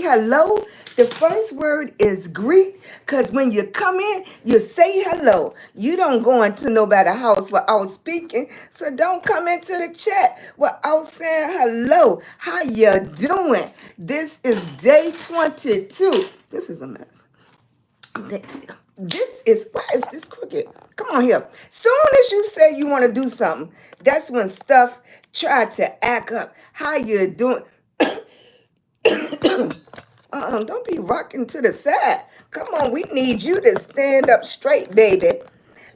say hello, the first word is greet. Because when you come in, you say hello. You don't go into nobody's house without speaking. So don't come into the chat without saying hello. How you doing? This is day 22. This is a mess. This is, why is this crooked? Come on here. Soon as you say you want to do something, that's when stuff try to act up. How you doing? Don't be rocking to the side. Come on, we need you to stand up straight, baby.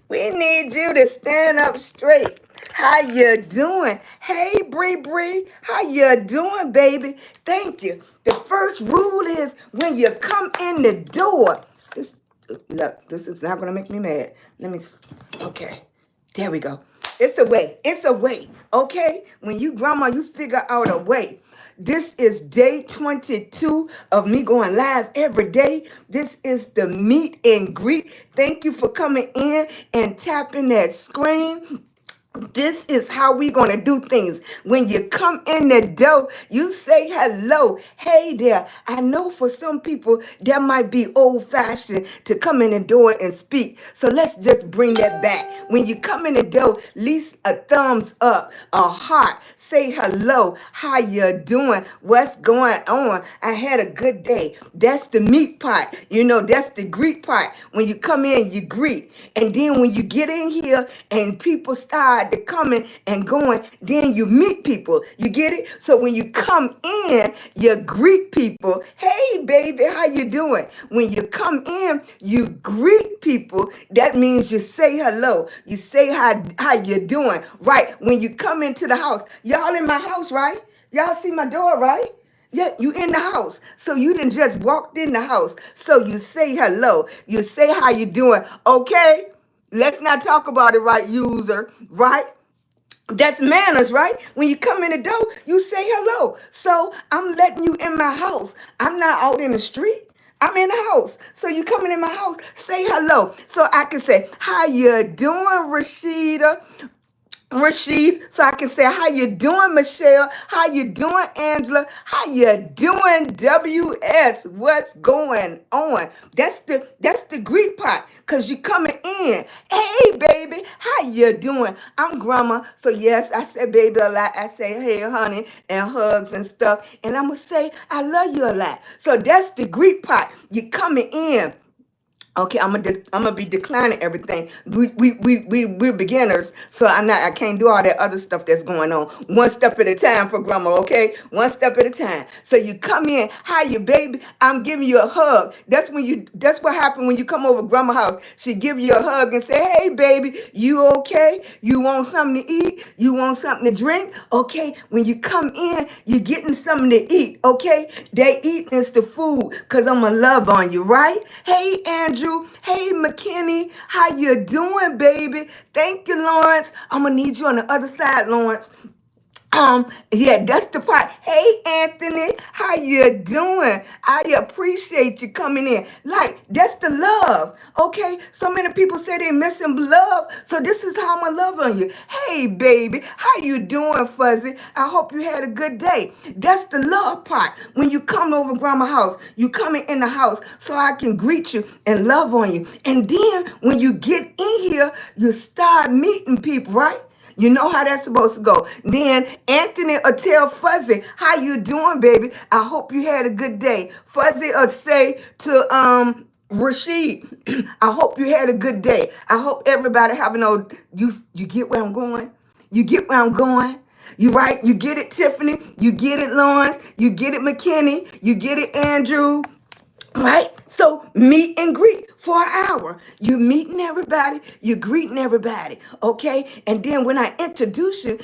We need you to stand up straight. How you doing? Hey, Bree Bree. How you doing, baby? Thank you. The first rule is when you come in the door. This, look, this is not going to make me mad. Okay. There we go. It's a way. It's a way. Okay? When you grandma, you figure out a way. This is day 22 of me going live every day. This is the meet and greet. Thank you for coming in and tapping that screen. This is how we going to do things. When you come in the door, you say hello. Hey there. I know for some people that might be old fashioned to come in the door and speak. So let's just bring that back. When you come in the door, at least a thumbs up, a heart. Say hello. How you doing? What's going on? I had a good day. That's the meat part. That's the greet part. When you come in, you greet. And then when you get in here and people start to coming and going, then you meet people. You get it? So when you come in, you greet people. Hey, baby, how you doing? When you come in, you greet people. That means you say hello. You say how you doing. Right. When you come into the house, y'all in my house, right? Y'all see my door, right? Yeah, you in the house. So you didn't just walked in the house. So you say hello. You say how you doing. Okay? Let's not talk about it, right, user, right? That's manners, right? When you come in the door, you say hello. So I'm letting you in my house. I'm not out in the street. I'm in the house. So you coming in my house, say hello. So I can say, how you doing, Rashida? Rashid, so I can say, how you doing, Michelle? How you doing, Angela? How you doing, WS? What's going on? That's the greet part, because you coming in. Hey, baby, how you doing? I'm grandma, so yes, I say baby a lot. I say, hey, honey, and hugs and stuff. And I'm going to say, I love you a lot. So that's the greet part. You coming in. Okay, I'm gonna be declining everything. We're beginners, so I can't do all that other stuff that's going on. One step at a time for grandma, okay? One step at a time. So you come in, hi you baby, I'm giving you a hug. That's what happened when you come over grandma's house. She give you a hug and say, hey baby, you okay? You want something to eat? You want something to drink? Okay, when you come in, you're getting something to eat, okay? They eating is the food, because I'm gonna love on you, right? Hey Andrew. Hey, McKinney. How you doing, baby? Thank you, Lawrence. I'm going to need you on the other side, Lawrence. Yeah, that's the part. Hey, Anthony, how you doing? I appreciate you coming in. Like, that's the love, okay? So many people say they missing love, so this is how I'm gonna love on you. Hey, baby, how you doing, Fuzzy? I hope you had a good day. That's the love part. When you come over grandma's house, you coming in the house so I can greet you and love on you. And then when you get in here, you start meeting people, right? You know how that's supposed to go. Then Anthony will tell Fuzzy, how you doing, baby? I hope you had a good day. Fuzzy will say to Rashid, I hope you had a good day. I hope everybody having you get where I'm going? You get where I'm going? You right? You get it, Tiffany? You get it, Lawrence? You get it, McKinney? You get it, Andrew? Right? So meet and greet for an hour. You meeting everybody, you greeting everybody, okay? And then when I introduce you,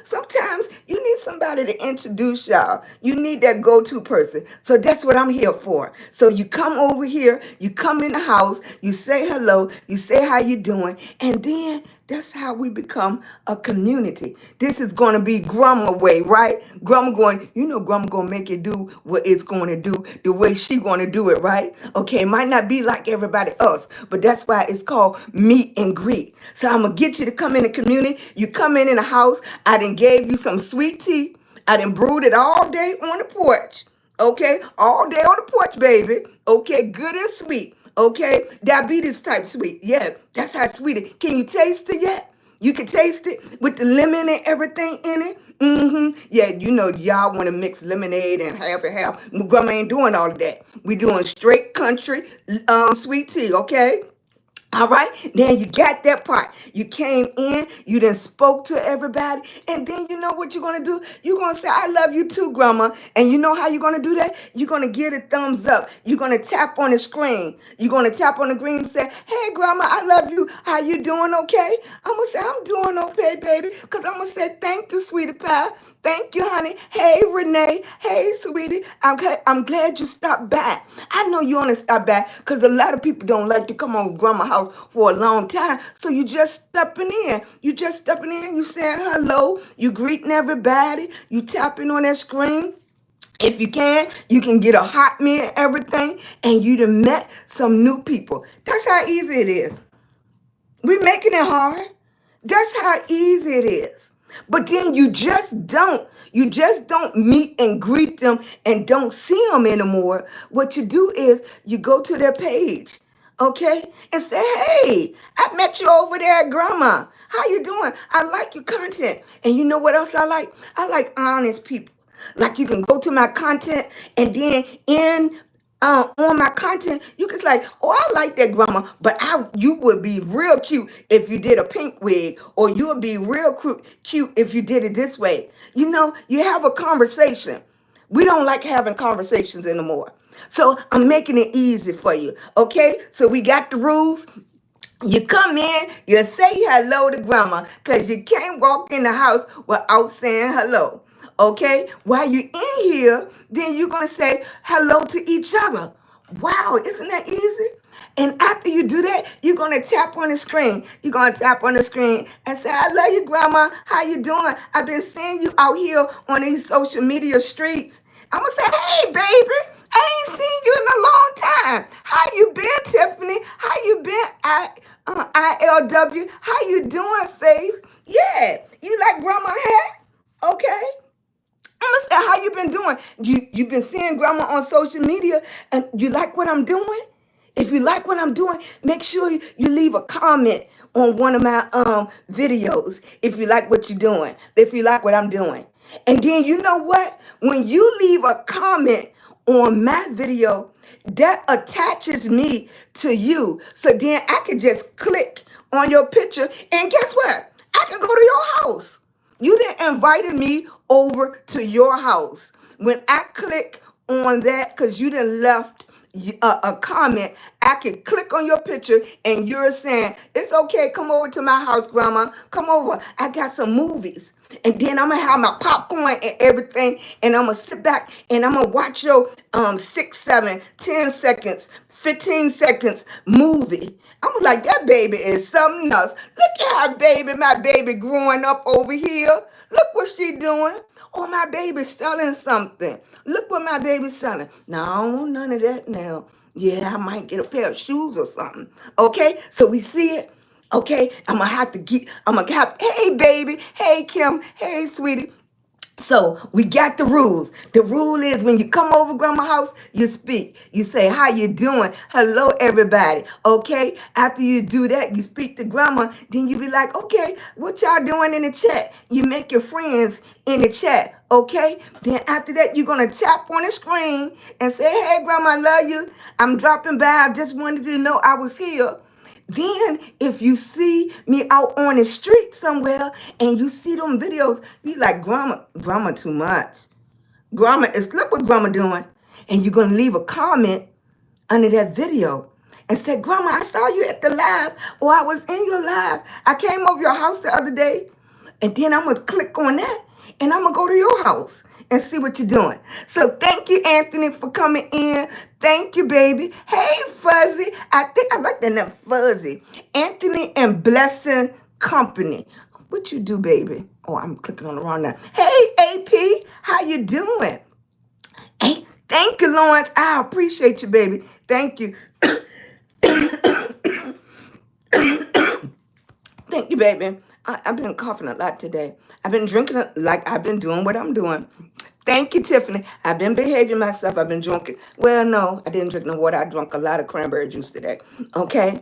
sometimes you need somebody to introduce y'all. You need that go-to person. So that's what I'm here for. So you come over here, you come in the house, you say hello, you say how you doing, and then that's how we become a community. This is going to be grandma way, right? Grandma grandma going to make it do what it's going to do the way she going to do it, right? Okay, it might not be like everybody else, but that's why it's called meet and greet. So I'm going to get you to come in the community. You come in the house. I done gave you some sweet tea. I done brewed it all day on the porch. Okay, all day on the porch, baby. Okay, good and sweet. Okay, diabetes type sweet. Yeah, that's how sweet it. Can you taste it yet? You can taste it with the lemon and everything in it. Yeah, you know y'all want to mix lemonade and half and half. Grandma ain't doing all of that. We doing straight country sweet tea. Okay. All right, then you got that part. You came in, you then spoke to everybody, and then you know what you're gonna do? You're gonna say, I love you too, Grandma. And you know how you're gonna do that? You're gonna get a thumbs up. You're gonna tap on the screen. You're gonna tap on the screen and say, hey, Grandma, I love you. How you doing? Okay? I'm gonna say, I'm doing okay, baby. Because I'm gonna say, thank you, sweetie pie. Thank you, honey. Hey, Renee. Hey, sweetie. I'm glad you stopped by. I know you want to stop by because a lot of people don't like to come on grandma's house for a long time. So you just stepping in. You just stepping in. You saying hello. You greeting everybody. You tapping on that screen. If you can get a hot meal and everything, and you done met some new people. That's how easy it is. We're making it hard. That's how easy it is. But then you just don't meet and greet them and don't see them anymore. What you do is you go to their page, okay, and say, hey, I met you over there at Grandma. How you doing? I like your content. And you know what else I like? I like honest people. Like you can go to my content and then on my content, you can say, oh, I like that, Grandma, but you would be real cute if you did a pink wig, or you would be real cute if you did it this way. You know, you have a conversation. We don't like having conversations anymore. So I'm making it easy for you. Okay, so we got the rules. You come in, you say hello to Grandma, because you can't walk in the house without saying hello. Okay? While you're in here, then you're going to say hello to each other. Wow, isn't that easy? And after you do that, you're going to tap on the screen. You're going to tap on the screen and say, I love you, Grandma. How you doing? I've been seeing you out here on these social media streets. I'm going to say, hey, baby, I ain't seen you in a long time. How you been, Tiffany? How you been, ILW? How you doing, Faith? Yeah, you like Grandma hat? Okay. I'm gonna say, how you been doing? You been seeing Grandma on social media, and you like what I'm doing? If you like what I'm doing, make sure you leave a comment on one of my videos. If you like what you're doing, if you like what I'm doing, and then you know what? When you leave a comment on my video, that attaches me to you. So then I can just click on your picture, and guess what? I can go to your house. You didn't invited me over to your house. When I click on that, because you done left a comment, I can click on your picture and you're saying, it's okay, come over to my house, Grandma. Come over. I got some movies. And then I'm going to have my popcorn and everything. And I'm going to sit back and I'm going to watch your 6, 7, 10 seconds, 15 seconds movie. I'm like, that baby is something else. Look at her baby, my baby growing up over here. Look what she doing. Oh, my baby's selling something. Look what my baby's selling. No, I don't want none of that now. Yeah, I might get a pair of shoes or something. Okay, so we see it. Okay, I'm gonna have, hey baby, hey Kim, hey sweetie. So we got the rules. The rule is when you come over Grandma's house, you speak. You say, how you doing? Hello, everybody. Okay? After you do that, you speak to Grandma. Then you be like, okay, what y'all doing in the chat? You make your friends in the chat. Okay? Then after that, you're going to tap on the screen and say, hey, Grandma, I love you. I'm dropping by. I just wanted you to know I was here. Then, if you see me out on the street somewhere and you see them videos, be like, Grandma too much. Grandma is, look what Grandma doing. And you're going to leave a comment under that video and say, Grandma, I saw you at the live, or I was in your live. I came over your house the other day. And then I'm going to click on that and I'm going to go to your house and see what you're doing. So thank you, Anthony, for coming in. Thank you, baby. Hey, Fuzzy. I think I like that name, Fuzzy. Anthony and Blessing Company. What you do, baby? Oh, I'm clicking on the wrong now. Hey, AP, how you doing? Hey, thank you, Lawrence. I appreciate you, baby. Thank you. Thank you, baby. I've been coughing a lot today. I've been drinking like I've been doing what I'm doing. Thank you, Tiffany. I've been behaving myself. I've been drinking. Well, no, I didn't drink no water. I drank a lot of cranberry juice today. Okay?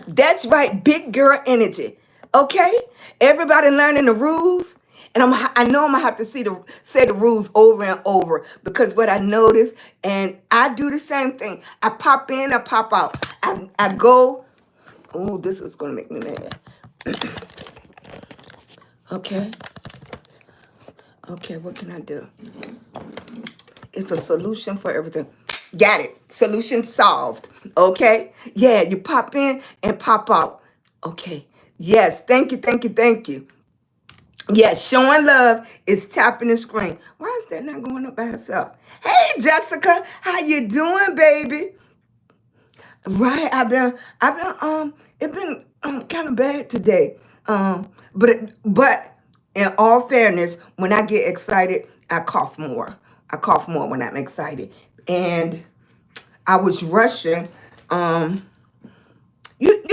That's right, big girl energy. Okay? Everybody learning the rules. And I know I'm gonna have to say the rules over and over because what I notice, and I do the same thing. I pop in, I pop out. I go, oh, this is gonna make me mad. Okay. Okay, what can I do? It's a solution for everything. Got it. Solution solved. Okay? Yeah, you pop in and pop out. Okay. Yes, thank you, thank you, thank you. Yes, showing love is tapping the screen. Why is that not going up by itself? Hey, Jessica, how you doing, baby? Right, it's been kind of bad today. But in all fairness, when I get excited, I cough more. I cough more when I'm excited, and I was rushing. Um, you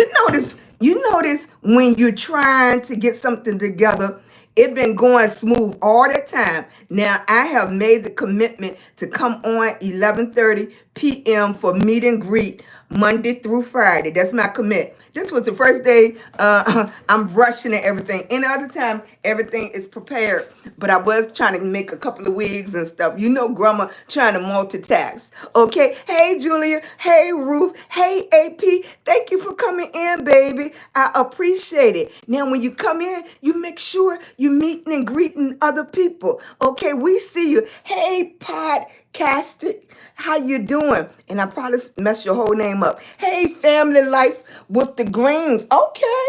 notice when you're trying to get something together, it been going smooth all the time. Now I have made the commitment to come on 11:30 p.m. for meet and greet Monday through Friday. That's my commit. This was the first day I'm rushing and everything. Any other time, everything is prepared. But I was trying to make a couple of wigs and stuff. You know, grandma trying to multitask. Okay. Hey, Julia. Hey, Ruth. Hey, AP. Thank you for coming in, baby. I appreciate it. Now, when you come in, you make sure you meeting and greeting other people. Okay. We see you. Hey, Podcastic. How you doing? And I probably messed your whole name up. Hey, Family Life with the Greens. Okay.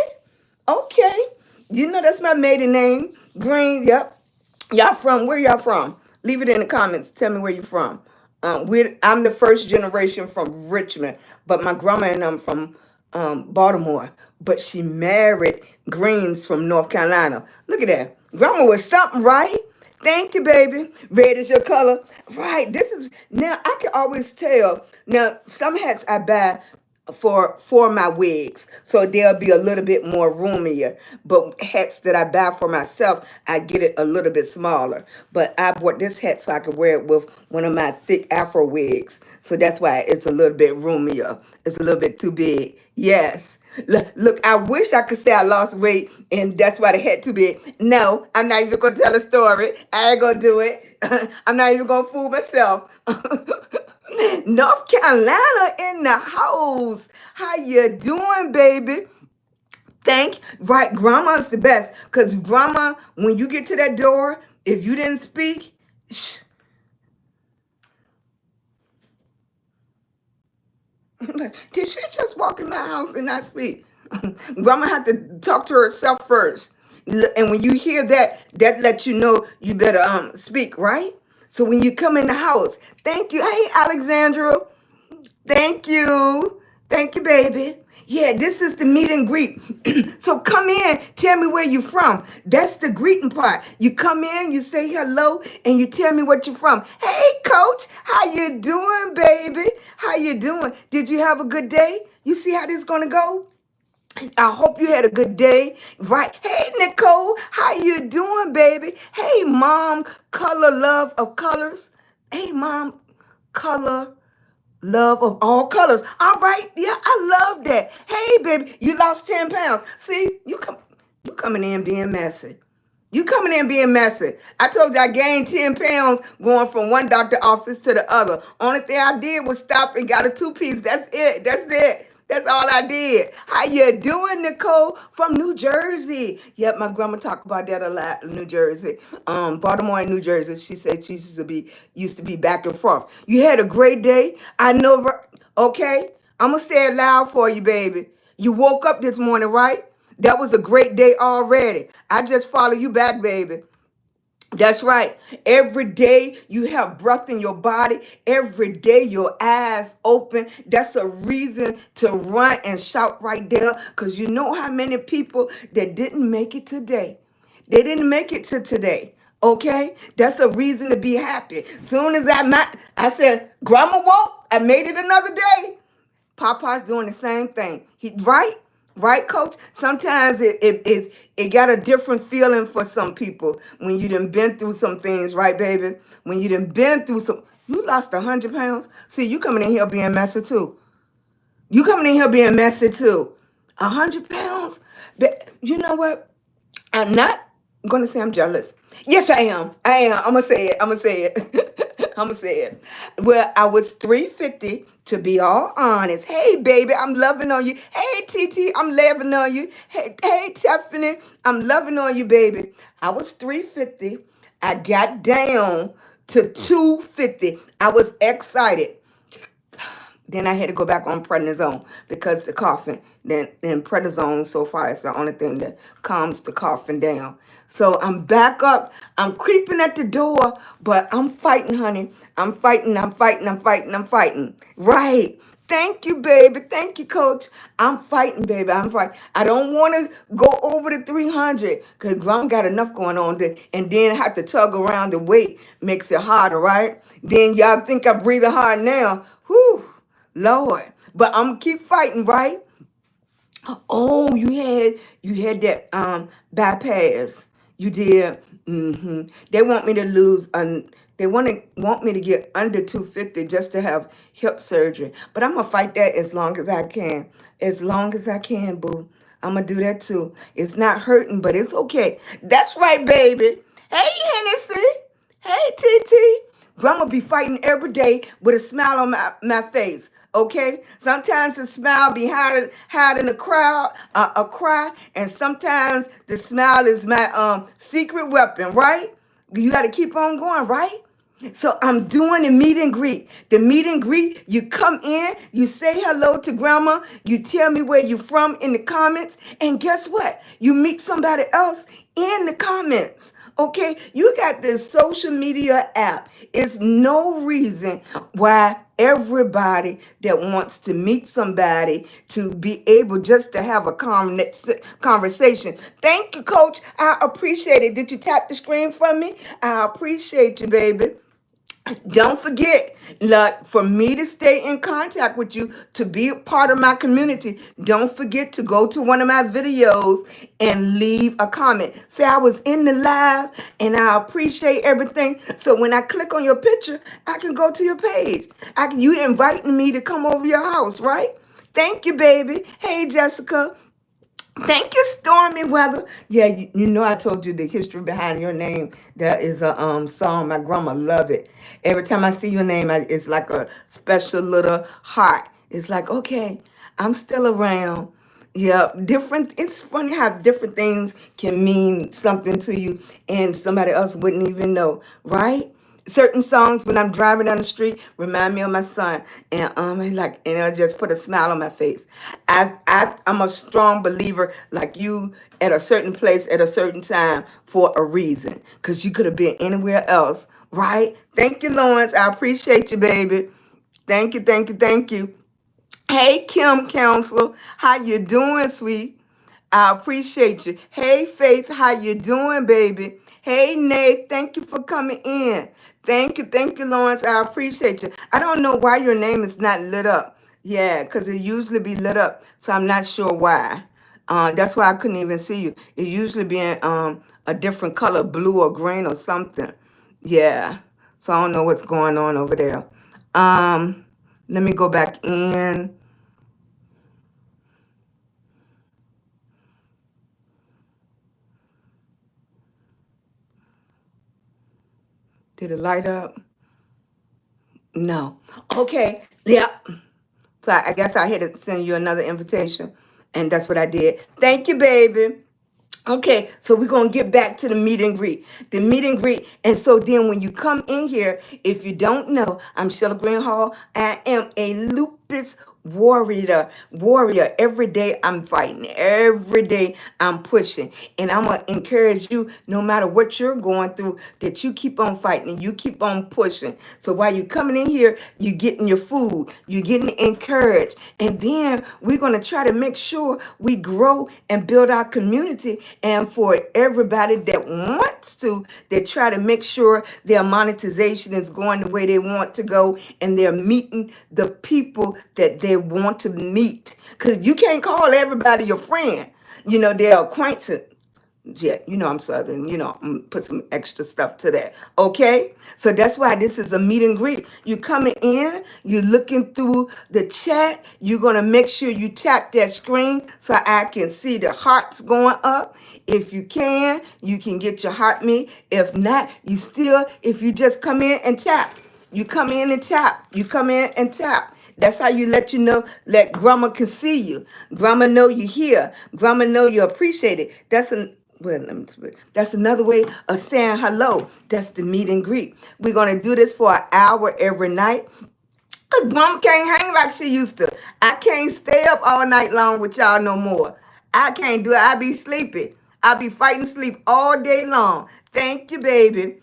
Okay. You know that's my maiden name. Green. Yep. Y'all from where y'all from? Leave it in the comments. Tell me where you from. I'm the first generation from Richmond, but my grandma and I'm from Baltimore. But she married Greens from North Carolina. Look at that. Grandma was something, right? Thank you, baby. Red is your color. Right. This is now I can always tell. Now, some hats I buy for my wigs, so they'll be a little bit more roomier. But hats that I buy for myself, I get it a little bit smaller. But I bought this hat so I could wear it with one of my thick Afro wigs, so that's why it's a little bit roomier. It's a little bit too big. Yes. Look, I wish I could say I lost weight and that's why the hat too big. No, I'm not even gonna tell a story. I ain't gonna do it. I'm not even gonna fool myself. North Carolina in the house. How you doing, baby? Right, grandma's the best. Because grandma, when you get to that door, if you didn't speak, did she just walk in my house and not speak? Grandma had to talk to herself first. And when you hear that, that lets you know you better speak, right? So when you come in the house, thank you. Hey, Alexandra. Thank you. Thank you, baby. Yeah, this is the meet and greet. So come in, tell me where you're from. That's the greeting part. You come in, you say hello, and you tell me what you're from. Hey, coach, how you doing, baby? How you doing? Did you have a good day? You see how this gonna go? I hope you had a good day. Right. Hey, Nicole, how you doing, baby? Hey, mom, color love of colors. Hey, mom, color love of all colors. All right. Yeah, I love that. Hey, baby, you lost 10 pounds. See, you coming in being messy. You coming in being messy. I told you I gained 10 pounds going from one doctor office to the other. Only thing I did was stop and got a two-piece. That's it. That's it. That's all I did. How you doing, Nicole? From New Jersey. Yep, my grandma talked about that a lot, New Jersey. Baltimore and New Jersey. She said she used to be back and forth. You had a great day. I know, okay? I'm going to say it loud for you, baby. You woke up this morning, right? That was a great day already. I just follow you back, baby. That's right. Every day you have breath in your body. Every day your eyes open. That's a reason to run and shout right there. Because you know how many people that didn't make it today. They didn't make it to today. Okay? That's a reason to be happy. Soon as I said, Grandma woke, I made it another day. Papa's doing the same thing. Right? Right, Coach? Sometimes it got a different feeling for some people when you done been through some things, right, baby? When you done been through some, you lost 100 pounds. See, you coming in here being messy too. You coming in here being messy too. 100 pounds. But you know what? I'm not gonna say I'm jealous. Yes, I am. I am. I'm gonna say it. I'm gonna say it. I'm gonna say it. Well, I was 350 to be all honest. Hey, baby, I'm loving on you. Hey, TT, I'm loving on you. Hey, Tiffany, I'm loving on you, baby. I was 350. I got down to 250. I was excited. Then I had to go back on prednisone because the coughing. Then prednisone so far is the only thing that calms the coughing down. So I'm back up. I'm creeping at the door, but I'm fighting, honey. I'm fighting. I'm fighting. I'm fighting. I'm fighting. Right. Thank you, baby. Thank you, Coach. I'm fighting, baby. I'm fighting. I don't want to go over the 300 because Grandma got enough going on. And then have to tug around the weight makes it harder, right? Then y'all think I'm breathing hard now. Whew. Lord, but I'm gonna keep fighting, right? Oh, you had that bypass. You did. They want me to lose. They want me to get under 250 just to have hip surgery. But I'm gonna fight that as long as I can. As long as I can, boo. I'm gonna do that too. It's not hurting, but it's okay. That's right, baby. Hey, Hennessy. Hey, TT. Grandma be fighting every day with a smile on my face. Okay, sometimes the smile be hiding a crowd, a cry, and sometimes the smile is my secret weapon. Right? You got to keep on going. Right? So I'm doing the meet and greet. The meet and greet, you come in, you say hello to grandma, you tell me where you're from in the comments, and guess what? You meet somebody else in the comments. Okay, you got this social media app. It's no reason why everybody that wants to meet somebody to be able just to have a conversation. Thank you, Coach. I appreciate it. Did you tap the screen for me? I appreciate you, baby. Don't forget, like, for me to stay in contact with you, to be a part of my community, don't forget to go to one of my videos and leave a comment. Say I was in the live and I appreciate everything. So when I click on your picture, I can go to your page. You inviting me to come over your house, right? Thank you, baby. Hey, Jessica. Thank you, Stormy Weather. Yeah, you know I told you the history behind your name. That is a song. My grandma love it. Every time I see your name, it's like a special little heart. It's like, okay, I'm still around. Yeah, different. It's funny how different things can mean something to you and somebody else wouldn't even know, right? Certain songs when I'm driving down the street remind me of my son, and it'll just put a smile on my face. I'm a strong believer, like you, at a certain place at a certain time for a reason, because you could have been anywhere else, right? Thank you, Lawrence. I appreciate you, baby. Thank you, thank you, thank you. Hey, Kim Council, how you doing, sweet? I appreciate you. Hey, Faith, how you doing, baby? Hey, Nate, thank you for coming in. Thank you, Lawrence. I appreciate you. I don't know why your name is not lit up. Yeah, because it usually be lit up, so I'm not sure why. That's why I couldn't even see you. It usually be in a different color, blue or green or something. Yeah, so I don't know what's going on over there. Let me go back in. Did it light up? No. Okay. Yep. So I guess I had to send you another invitation. And that's what I did. Thank you, baby. Okay, so we're going to get back to the meet and greet. The meet and greet. And so then when you come in here, if you don't know, I'm SheilagreenHall. I am a lupus warrior. Every day I'm fighting. Every day I'm pushing. And I'm going to encourage you, no matter what you're going through, that you keep on fighting. You keep on pushing. So while you're coming in here, you're getting your food. You're getting encouraged. And then we're going to try to make sure we grow and build our community. And for everybody that wants to, they try to make sure their monetization is going the way they want to go, and they're meeting the people that they they want to meet. Because you can't call everybody your friend. They're acquaintance. Yeah, I'm Southern, I'm gonna put some extra stuff to that. Okay? So that's why this is a meet and greet. You coming in, you looking through the chat, you're gonna make sure you tap that screen so I can see the hearts going up. If you can get your heart me. If not, if you just come in and tap. You come in and tap. You come in and tap. That's how you let grandma can see you. Grandma know you here. Grandma know you appreciate it. That's another way of saying hello. That's the meet and greet. We're gonna do this for an hour every night. Cause grandma can't hang like she used to. I can't stay up all night long with y'all no more. I can't do it. I be sleeping. I be fighting sleep all day long. Thank you, baby.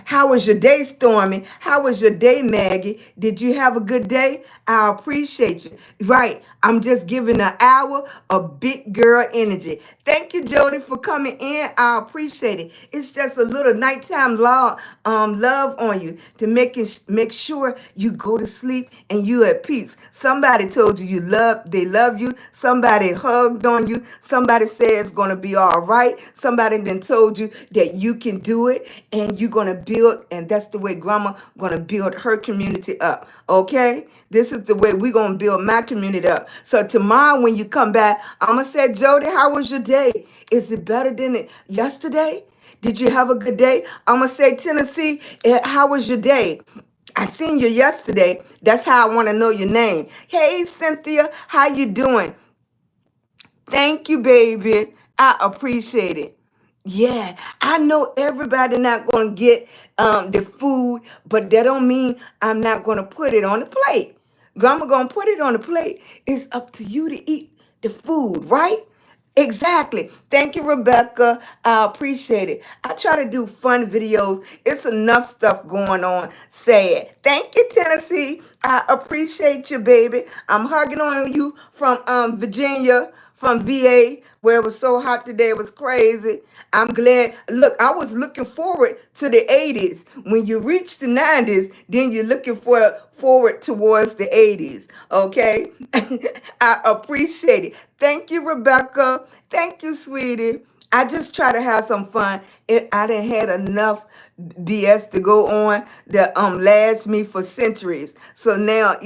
How was your day, Stormy? How was your day, Maggie? Did you have a good day? I appreciate you. Right. I'm just giving an hour of big girl energy. Thank you, Jody, for coming in. I appreciate it. It's just a little nighttime love on you to make sure you go to sleep and you at peace. Somebody told you they love you. Somebody hugged on you. Somebody said it's gonna be all right. Somebody then told you that you can do it and you're gonna build, and that's the way grandma gonna build her community up. Okay? This is the way we're gonna build my community up. So tomorrow when you come back, I'm gonna say, Jody, how was your day? Is it better than yesterday? Did you have a good day? I'm gonna say, Tennessee, how was your day? I seen you yesterday. That's how I want to know your name. Hey, Cynthia, how you doing? Thank you, baby. I appreciate it. Yeah, I know everybody not gonna get the food, but that don't mean I'm not gonna put it on the plate. Grandma gonna put it on the plate. It's up to you to eat the food, right? Exactly. Thank you, Rebecca. I appreciate it. I try to do fun videos. It's enough stuff going on. Sad. Thank you, Tennessee. I appreciate you, baby. I'm hugging on you from Virginia, from VA, where it was so hot today. It was crazy. I'm glad. Look, I was looking forward to the 80s. When you reach the 90s, then you're looking forward towards the 80s. Okay? I appreciate it. Thank you, Rebecca. Thank you, sweetie. I just try to have some fun. I done had enough BS to go on that lasts me for centuries. So now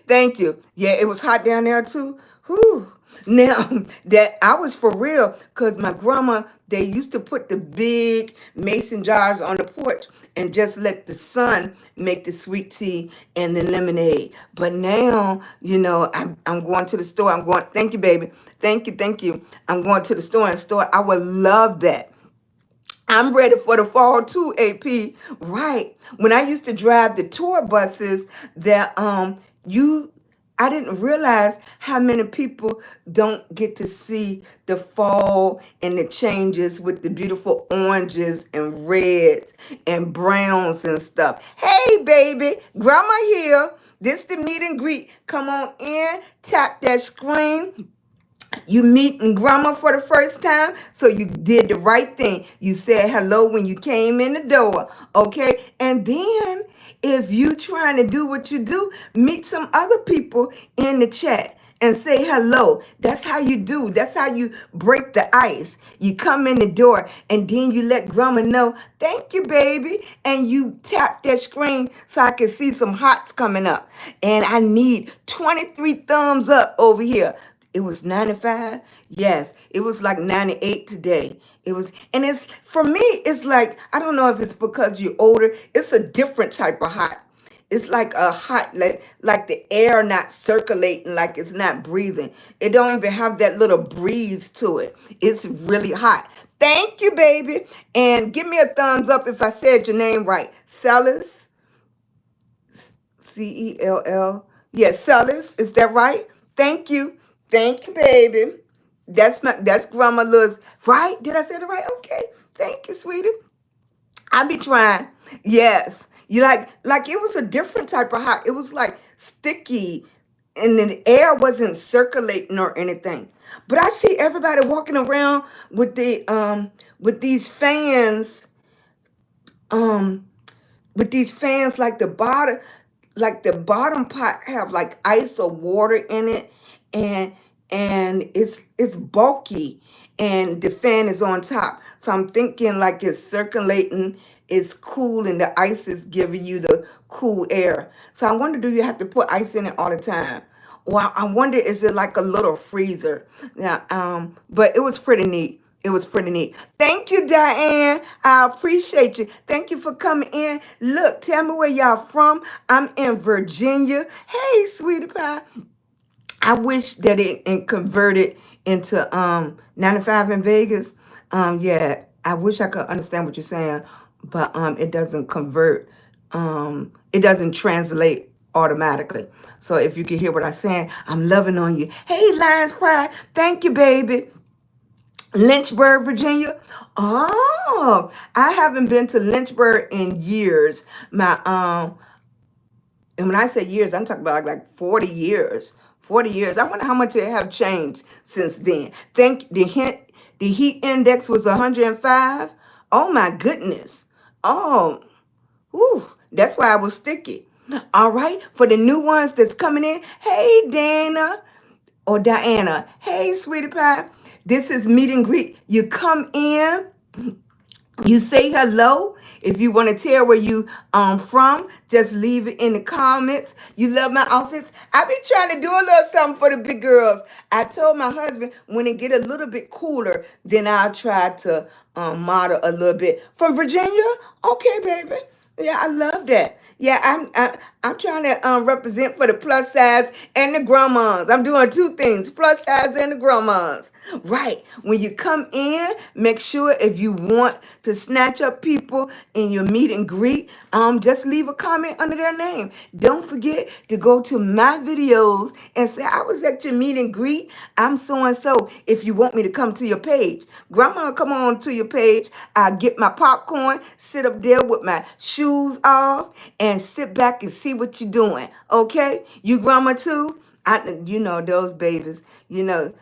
thank you. Yeah, it was hot down there too. Whew. Now that I was for real, because my grandma, they used to put the big mason jars on the porch and just let the sun make the sweet tea and the lemonade. But now, I'm going to the store. Thank you, baby. Thank you, thank you. I'm going to the store and store. I would love that. I'm ready for the fall too, AP. Right. When I used to drive the tour buses, that you I didn't realize how many people don't get to see the fall and the changes with the beautiful oranges and reds and browns and stuff. Hey, baby, grandma here. This the meet and greet. Come on in, tap that screen. You meeting grandma for the first time, so you did the right thing. You said hello when you came in the door, okay? And then if you trying to do what you do, meet some other people in the chat and say hello. That's how you do. That's how you break the ice. You come in the door and then you let grandma know, thank you, baby. And you tap that screen so I can see some hearts coming up. And I need 23 thumbs up over here. It was 95. Yes, it was like 98 today. And it's for me, it's like, I don't know if it's because you're older. It's a different type of hot. It's like a hot, like the air not circulating, like it's not breathing. It don't even have that little breeze to it. It's really hot. Thank you, baby. And give me a thumbs up if I said your name right. Celis, Cell. Yes, Celis. Is that right? Thank you. Thank you, baby. That's Grandma Liz. Right? Did I say it right? Okay. Thank you, sweetie. I be trying. Yes. You like it was a different type of hot. It was like sticky and the air wasn't circulating or anything. But I see everybody walking around with these fans um with these fans like the bottom, like the bottom pot have like ice or water in it, and it's bulky, and the fan is on top. So I'm thinking like it's circulating, it's cool, and the ice is giving you the cool air. So I wonder, do you have to put ice in it all the time? Well, I wonder, is it like a little freezer? Yeah, but it was pretty neat. It was pretty neat. Thank you, Diane. I appreciate you. Thank you for coming in. Look, tell me where y'all from. I'm in Virginia. Hey, sweetie pie. I wish that it converted into 95 in Vegas. Yeah, I wish I could understand what you're saying, but it doesn't convert. It doesn't translate automatically. So if you can hear what I'm saying, I'm loving on you. Hey, Lions Pride, thank you, baby. Lynchburg, Virginia. Oh, I haven't been to Lynchburg in years. And when I say years, I'm talking about like 40 years. 40 years. I wonder how much it have changed since then. Think the heat index was 105. Oh my goodness. Oh, whew, that's why I was sticky. All right, for the new ones that's coming in. Hey, Dana or Diana. Hey, sweetie pie. This is meet and greet. You come in. You say hello. If you want to tell where you from, just leave it in the comments. You love my outfits. I be trying to do a little something for the big girls. I told my husband when it get a little bit cooler, then I'll try to model a little bit. From Virginia? Okay, baby. Yeah, I love that. Yeah, I'm trying to represent for the plus size and the grandmas. I'm doing two things, plus size and the grandmas. Right. When you come in, make sure if you want to snatch up people in your meet and greet, just leave a comment under their name. Don't forget to go to my videos and say, I was at your meet and greet. I'm so and so. If you want me to come to your page, grandma, come on to your page. I'll get my popcorn, sit up there with my shoes off, and sit back and see what you're doing. Okay? You grandma too? You know, those babies, you know.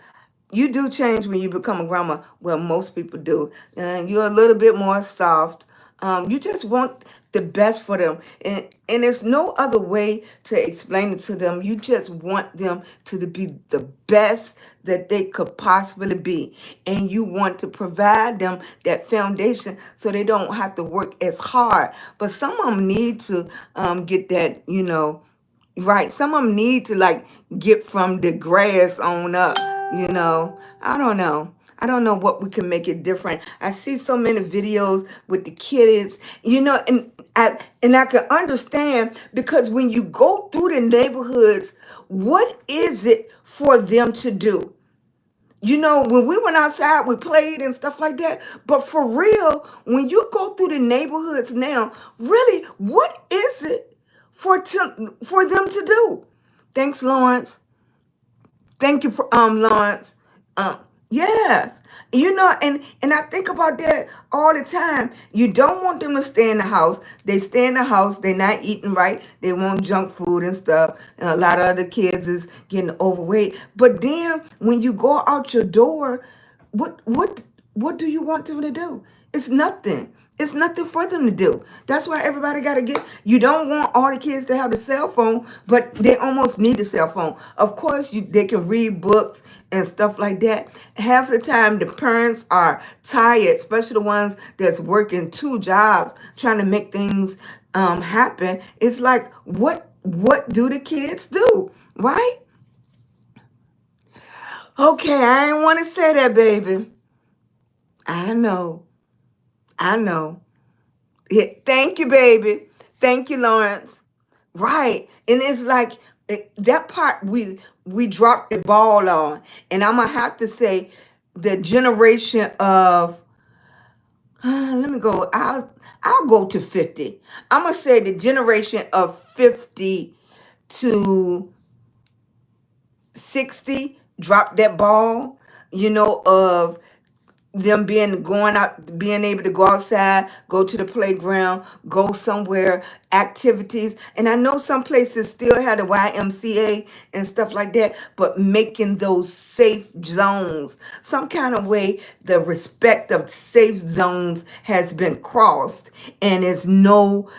You do change when you become a grandma. Well, most people do. And you're a little bit more soft. You just want the best for them. And there's no other way to explain it to them. You just want them to be the best that they could possibly be. And you want to provide them that foundation so they don't have to work as hard. But some of them need to get that, you know, right. Some of them need to like get from the grass on up, you know. I don't know. I don't know what we can make it different. I see so many videos with the kids, you know, and I can understand because when you go through the neighborhoods, what is it for them to do? You know, when we went outside, we played and stuff like that. But for real, when you go through the neighborhoods now, really, what is it for them to do? Thanks, Lawrence. Thank you, Lawrence. Yes. You know, and I think about that all the time. You don't want them to stay in the house. They stay in the house. They're not eating right. They want junk food and stuff. And a lot of other kids is getting overweight. But then when you go out your door, what do you want them to do? It's nothing. It's nothing for them to do. That's why everybody got to get, you don't want all the kids to have the cell phone, but they almost need the cell phone. Of course, they can read books and stuff like that. Half the time, the parents are tired, especially the ones that's working two jobs, trying to make things happen. It's like, what do the kids do, right? Okay, I didn't want to say that, baby. I know. I know. Yeah, thank you, baby. Thank you, Lawrence. Right. And it's like that part we dropped the ball on. And I'm gonna have to say the generation of let me go. I'll go to 50. I'm gonna say the generation of 50 to 60 dropped that ball, you know, of them being able to go outside, go to the playground, go somewhere, activities. And I know some places still had the YMCA and stuff like that, but making those safe zones, some kind of way, the respect of safe zones has been crossed. And it's no,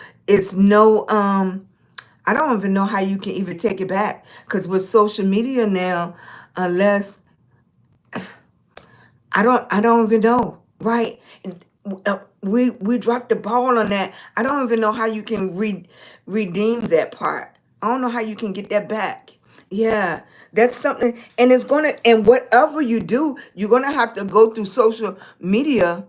I don't even know how you can even take it back. Because with social media now, unless I don't even know, right? We dropped the ball on that. I don't even know how you can redeem that part. I don't know how you can get that back. Yeah, that's something, and it's gonna, and whatever you do, you're gonna have to go through social media.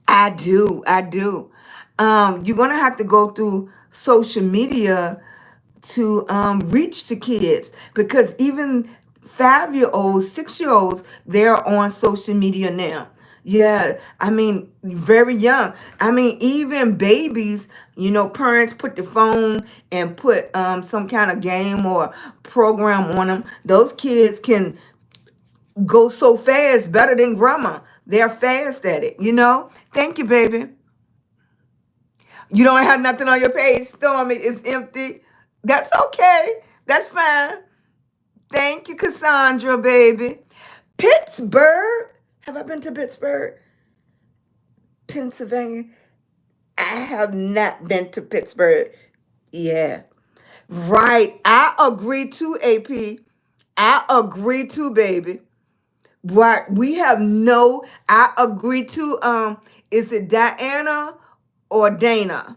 I do. You're gonna have to go through social media to reach the kids, because even 5-year olds, 6-year olds, they're on social media now. Yeah, I mean, very young. I mean, even babies, parents put the phone and put some kind of game or program on them. Those kids can go so fast, better than grandma. They're fast at it. Thank you, baby. You don't have nothing on your page, Stormy. It's empty. That's okay. That's fine. Thank you, Cassandra, baby. Pittsburgh. Have I been to Pittsburgh, Pennsylvania? I have not been to Pittsburgh. Yeah. Right. I agree too, AP. I agree too, baby. Right. We have no, I agree too. Is it Diana or Dana?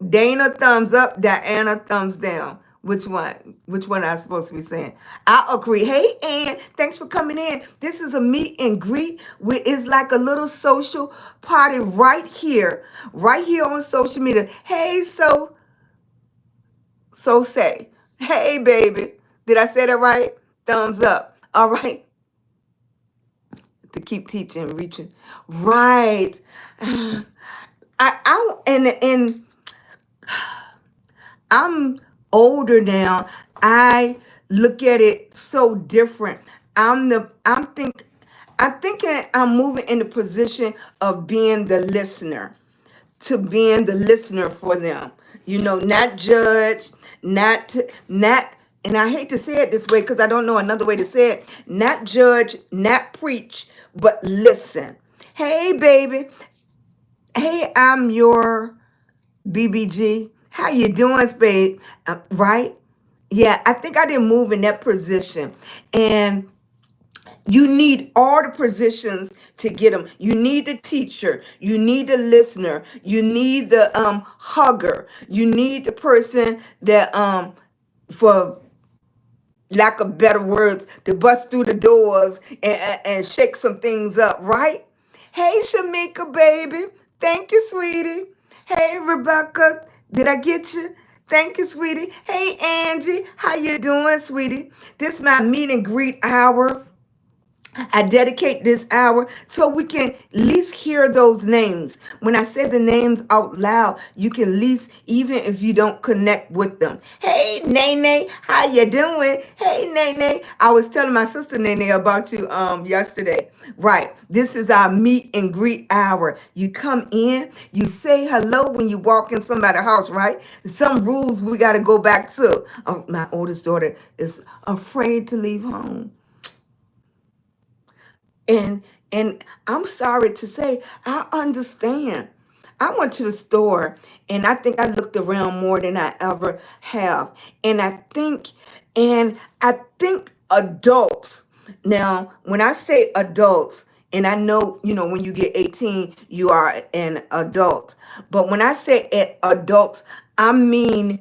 Dana thumbs up, Diana thumbs down. Which one? Which one I supposed to be saying? I agree. Hey, Ann, thanks for coming in. This is a meet and greet. It's like a little social party right here on social media. Hey, so say. Hey, baby. Did I say that right? Thumbs up. All right. To keep teaching, reaching. Right. And I'm older now. I look at it so different. I'm thinking I'm moving in the position of being the listener, to being the listener for them. Not judge, not, and I hate to say it this way because I don't know another way to say it. Not judge, not preach, but listen. Hey, baby. Hey, I'm your BBG. How you doing, Spade? Right? Yeah, I think I didn't move in that position. And you need all the positions to get them. You need the teacher. You need the listener. You need the hugger. You need the person that for lack of better words, to bust through the doors and shake some things up, right? Hey, Shamika, baby. Thank you, sweetie. Hey, Rebecca. Did I get you? Thank you, sweetie. Hey, Angie. How you doing, sweetie? This is my meet and greet hour. I dedicate this hour so we can at least hear those names. When I say the names out loud, you can at least, even if you don't connect with them. Hey, Nene, how you doing? Hey, Nene. I was telling my sister Nene about you yesterday. Right. This is our meet and greet hour. You come in, you say hello when you walk in somebody's house, right? Some rules we got to go back to. Oh, my oldest daughter is afraid to leave home. And I'm sorry to say, I understand. I went to the store and I think I looked around more than I ever have. And I think adults, now when I say adults, and I know, when you get 18, you are an adult. But when I say adults, I mean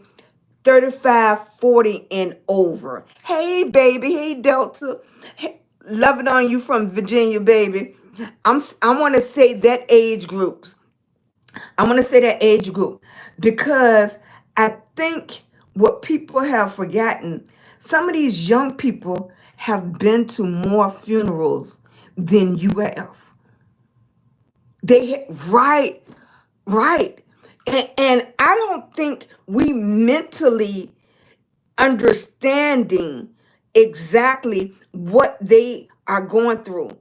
35, 40, and over. Hey, baby. Hey, Delta. Hey, loving on you from Virginia, baby. I want to say that age groups. I want to say that age group because I think what people have forgotten, some of these young people have been to more funerals than you have. Right, right. And I don't think we mentally understanding exactly what they are going through.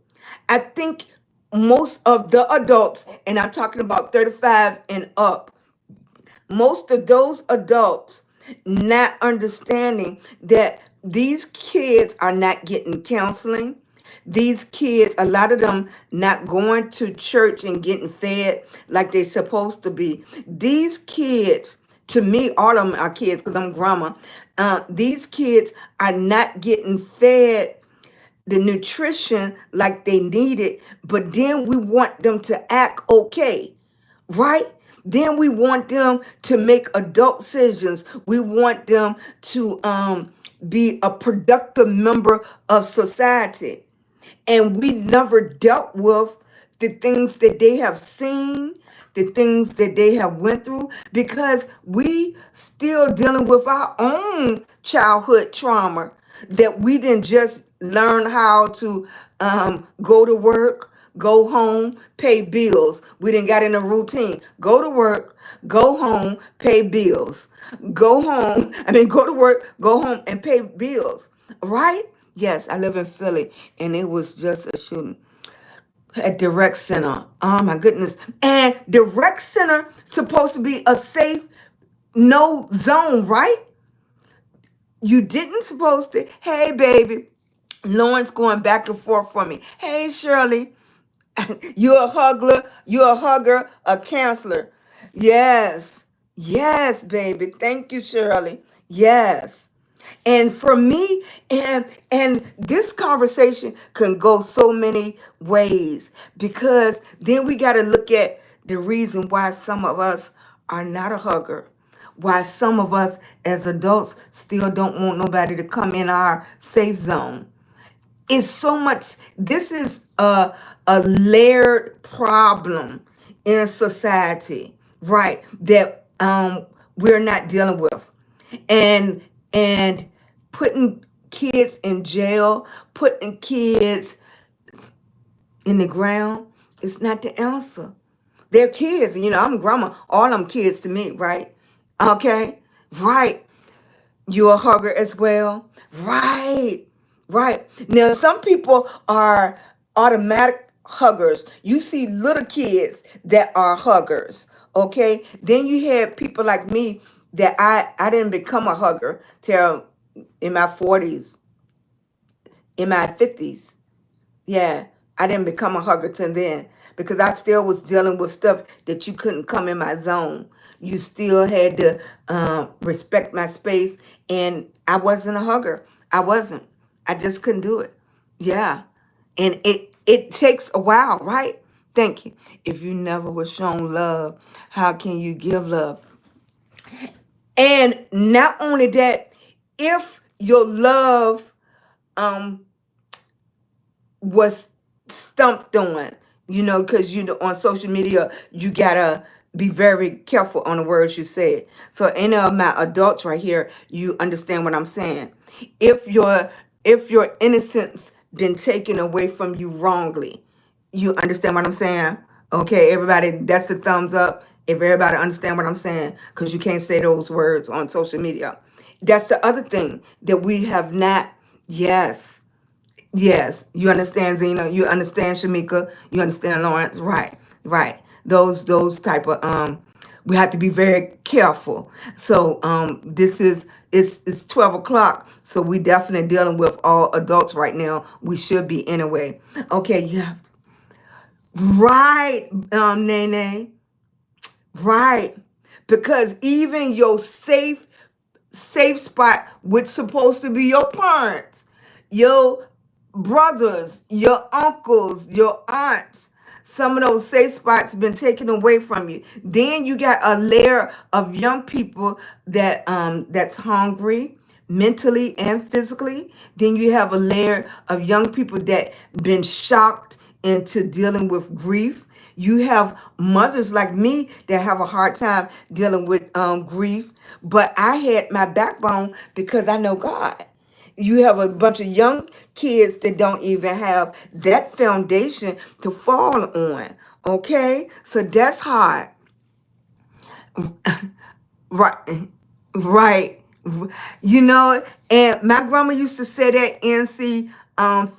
I think most of the adults, and I'm talking about 35 and up, most of those adults not understanding that these kids are not getting counseling. These kids, a lot of them not going to church and getting fed like they're supposed to be. These kids To me, all of them are kids because I'm grandma. These kids are not getting fed the nutrition like they need it, but then we want them to act okay, right? Then we want them to make adult decisions. We want them to be a productive member of society. And we never dealt with the things that they have seen, the things that they have went through, because we still dealing with our own childhood trauma that we didn't just learn how to go to work, go home, pay bills. We didn't got in a routine. Go to work, go home, pay bills. Go to work, go home and pay bills. Right? Yes, I live in Philly and it was just a shooting at the rec center. Oh my goodness. And the rec center supposed to be a safe no zone, right? You didn't supposed to, hey baby, Lawrence going back and forth for me. Hey Shirley, you're a hugger, a counselor. Yes. Yes, baby. Thank you, Shirley. Yes. And for me, and this conversation can go so many ways because then we got to look at the reason why some of us are not a hugger. Why some of us as adults still don't want nobody to come in our safe zone. It's so much. This is a layered problem in society, right? That we're not dealing with, and putting kids in jail, putting kids in the ground is not the answer. They're kids, I'm grandma. All them kids to me, right? Okay, right. You a hugger as well? Right. Right. Now some people are automatic huggers. You see little kids that are huggers. Okay. Then you have people like me that I didn't become a hugger till in my 40s, in my 50s. Yeah, I didn't become a hugger till then because I still was dealing with stuff that you couldn't come in my zone. You still had to respect my space, and I wasn't a hugger. I wasn't. I just couldn't do it. Yeah, and it takes a while, right? Thank you. If you never was shown love, how can you give love? And not only that, if your love um was stumped on, because on social media, you gotta be very careful on the words you say. So any of my adults right here, you understand what I'm saying. If your innocence been taken away from you wrongly, you understand what I'm saying? Okay, everybody, that's the thumbs up. If everybody understand what I'm saying, because you can't say those words on social media. That's the other thing that we have not. Yes. Yes, you understand, Zena. You understand, Shamika. You understand, Lawrence. Right, right. Those type of we have to be very careful. So this is it's 12 o'clock. So we definitely dealing with all adults right now. We should be anyway. Okay, yeah, right, Nene, right. Because even your safe spot, which supposed to be your parents, your brothers, your uncles, your aunts. Some of those safe spots been taken away from you. Then you got a layer of young people that's hungry mentally and physically. Then you have a layer of young people that been shocked into dealing with grief. You have mothers like me that have a hard time dealing with grief, but I had my backbone because I know God. You have a bunch of young kids that don't even have that foundation to fall on. Okay? So that's hard. Right. Right. And my grandma used to say that NC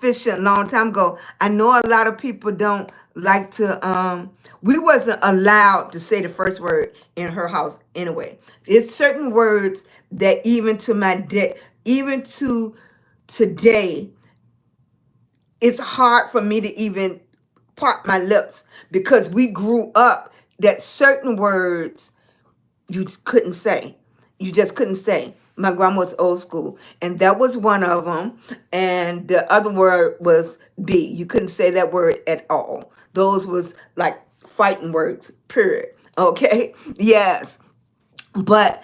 fishing a long time ago. I know a lot of people don't like to we wasn't allowed to say the first word in her house anyway. It's certain words that even to my day, even to today, it's hard for me to even part my lips because we grew up that certain words you couldn't say. You just couldn't say. My grandma was old school, and that was one of them. And the other word was B. You couldn't say that word at all. Those was like fighting words, period. Okay? Yes. But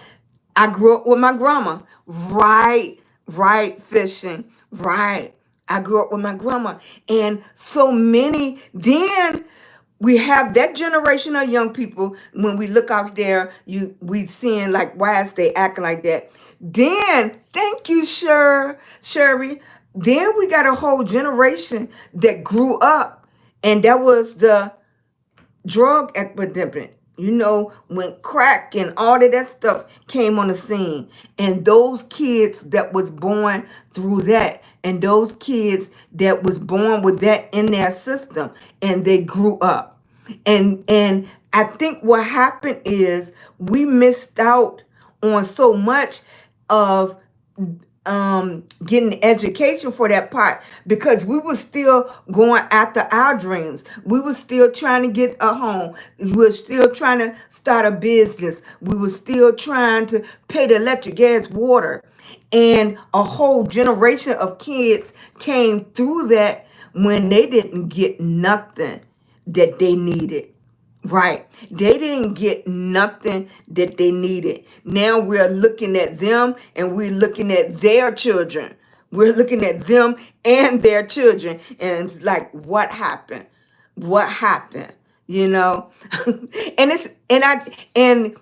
I grew up with my grandma. Right, right, fishing. Right. I grew up with my grandma. And so many, then we have that generation of young people. When we look out there, we seeing like, why is they acting like that? Then, thank you, Sherry. Then we got a whole generation that grew up, and that was the drug epidemic. You know, when crack and all of that stuff came on the scene, and those kids that was born through that, and those kids that was born with that in their system, and they grew up. And I think what happened is we missed out on so much of getting education for that part, because we were still going after our dreams. We were still trying to get a home. We were still trying to start a business. We were still trying to pay the electric, gas, water. And a whole generation of kids came through that when they didn't get nothing that they needed. Right. They didn't get nothing that they needed. Now we're looking at them, and we're looking at their children. We're looking at them and their children. And it's like, what happened? What happened? You know? And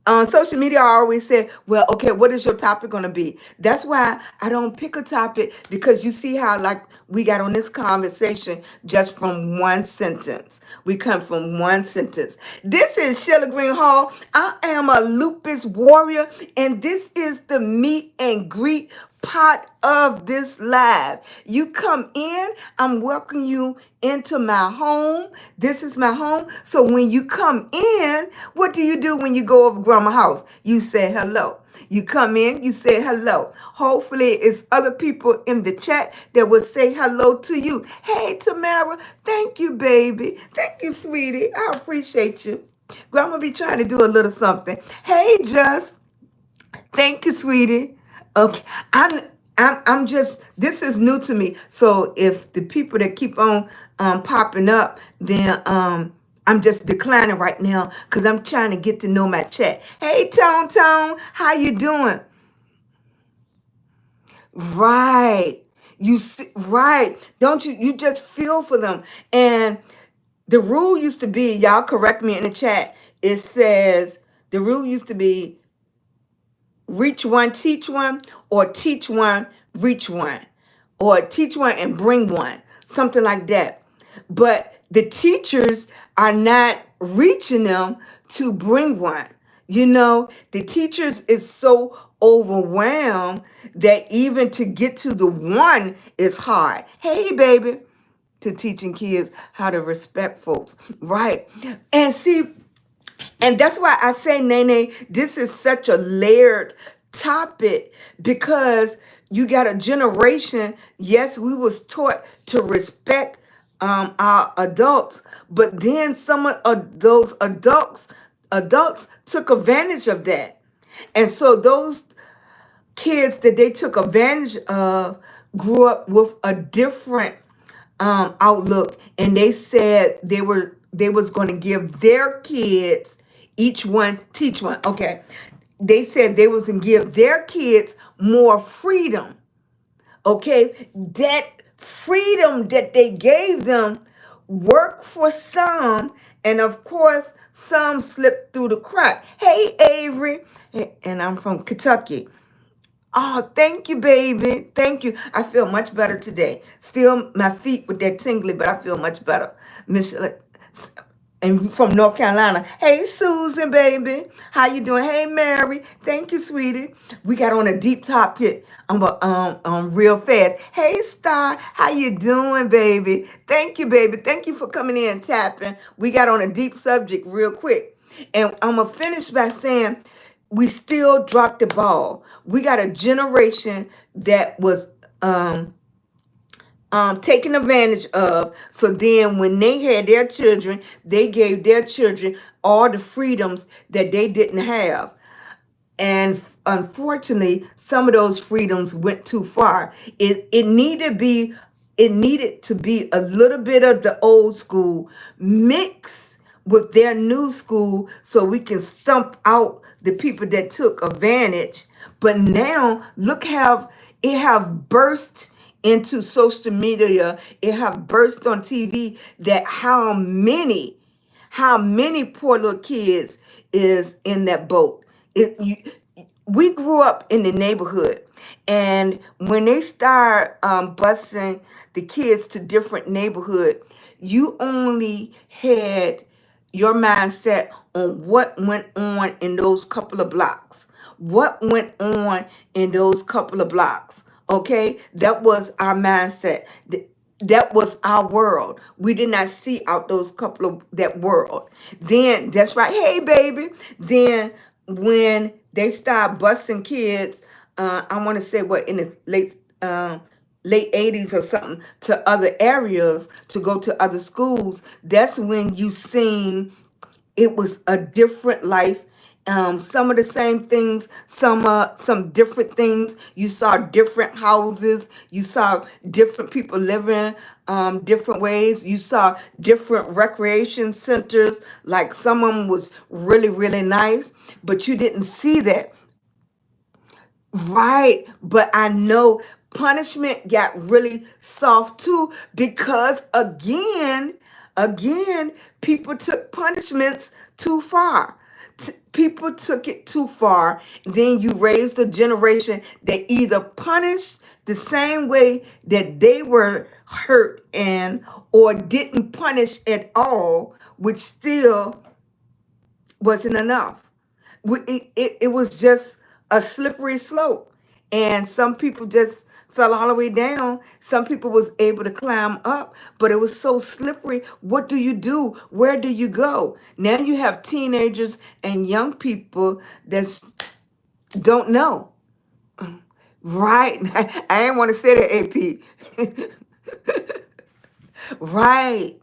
on social media, I always say, well, okay, what is your topic going to be? That's why I don't pick a topic, because you see how, like, we got on this conversation just from one sentence. We come from one sentence. This is SheilagreenHall. I am a lupus warrior, and this is the meet and greet part of this live. You come in, I'm welcoming you into my home. This is my home. So when you come in, what do you do when you go over grandma's house? You say hello. You come in, you say hello. Hopefully it's other people in the chat that will say hello to you. Hey, Tamara, thank you, baby. Thank you, sweetie. I appreciate you. Grandma be trying to do a little something. Hey, Just. Thank you, sweetie. Okay, I'm just, this is new to me. So if the people that keep on popping up, then I'm just declining right now, because I'm trying to get to know my chat. Hey, Tone, how you doing? Right. You see, right. Don't you? You just feel for them. And the rule used to be, y'all correct me in the chat. It says the rule used to be, reach one, teach one, or teach one, reach one, or teach one and bring one, something like that. But the teachers are not reaching them to bring one. You know, the teachers is so overwhelmed that even to get to the one is hard. Hey, baby, to teaching kids how to respect folks. Right. And see, and that's why I say, Nene, this is such a layered topic, because you got a generation. Yes, we was taught to respect our adults, but then some of those adults took advantage of that. And so those kids that they took advantage of grew up with a different outlook, and they said they was going to give their kids, each one teach one. Okay, they said they was going to give their kids more freedom. Okay, that freedom that they gave them worked for some, and of course some slipped through the crack. Hey, Avery. And I'm from Kentucky. Oh, thank you, baby. Thank you. I feel much better today. Still, my feet with that tingly, but I feel much better. And from North Carolina. Hey, Susan, baby. How you doing? Hey, Mary. Thank you, sweetie. We got on a deep topic. I'm real fast. Hey, Star. How you doing, baby? Thank you, baby. Thank you for coming in and tapping. We got on a deep subject real quick. And I'm going to finish by saying, we still dropped the ball. We got a generation that was taken advantage of. So then when they had their children, they gave their children all the freedoms that they didn't have. And unfortunately, some of those freedoms went too far. It needed to be a little bit of the old school mix with their new school so we can stump out the people that took advantage. But now look how it have burst into social media, it have burst on TV that how many poor little kids is in that boat. We grew up in the neighborhood, and when they start busing the kids to different neighborhood, you only had your mindset on what went on in those couple of blocks. What went on in those couple of blocks? Okay, that was our mindset. That was our world. We did not see out those couple of that world. Then that's right. Hey, baby. Then when they start busing kids, I want to say what in the late 80s or something to other areas to go to other schools. That's when you seen it was a different life. Some of the same things, some different things. You saw different houses. You saw different people living different ways. You saw different recreation centers. Like some of them was really, really nice, but you didn't see that. Right, but I know punishment got really soft too because again, people took punishments too far. People took it too far. Then you raised a generation that either punished the same way that they were hurt and or didn't punish at all, which still wasn't enough. It was just a slippery slope, and some people just fell all the way down. Some people was able to climb up, but it was so slippery. What do you do? Where do you go? Now you have teenagers and young people that don't know. Right. I didn't want to say that, AP. Right.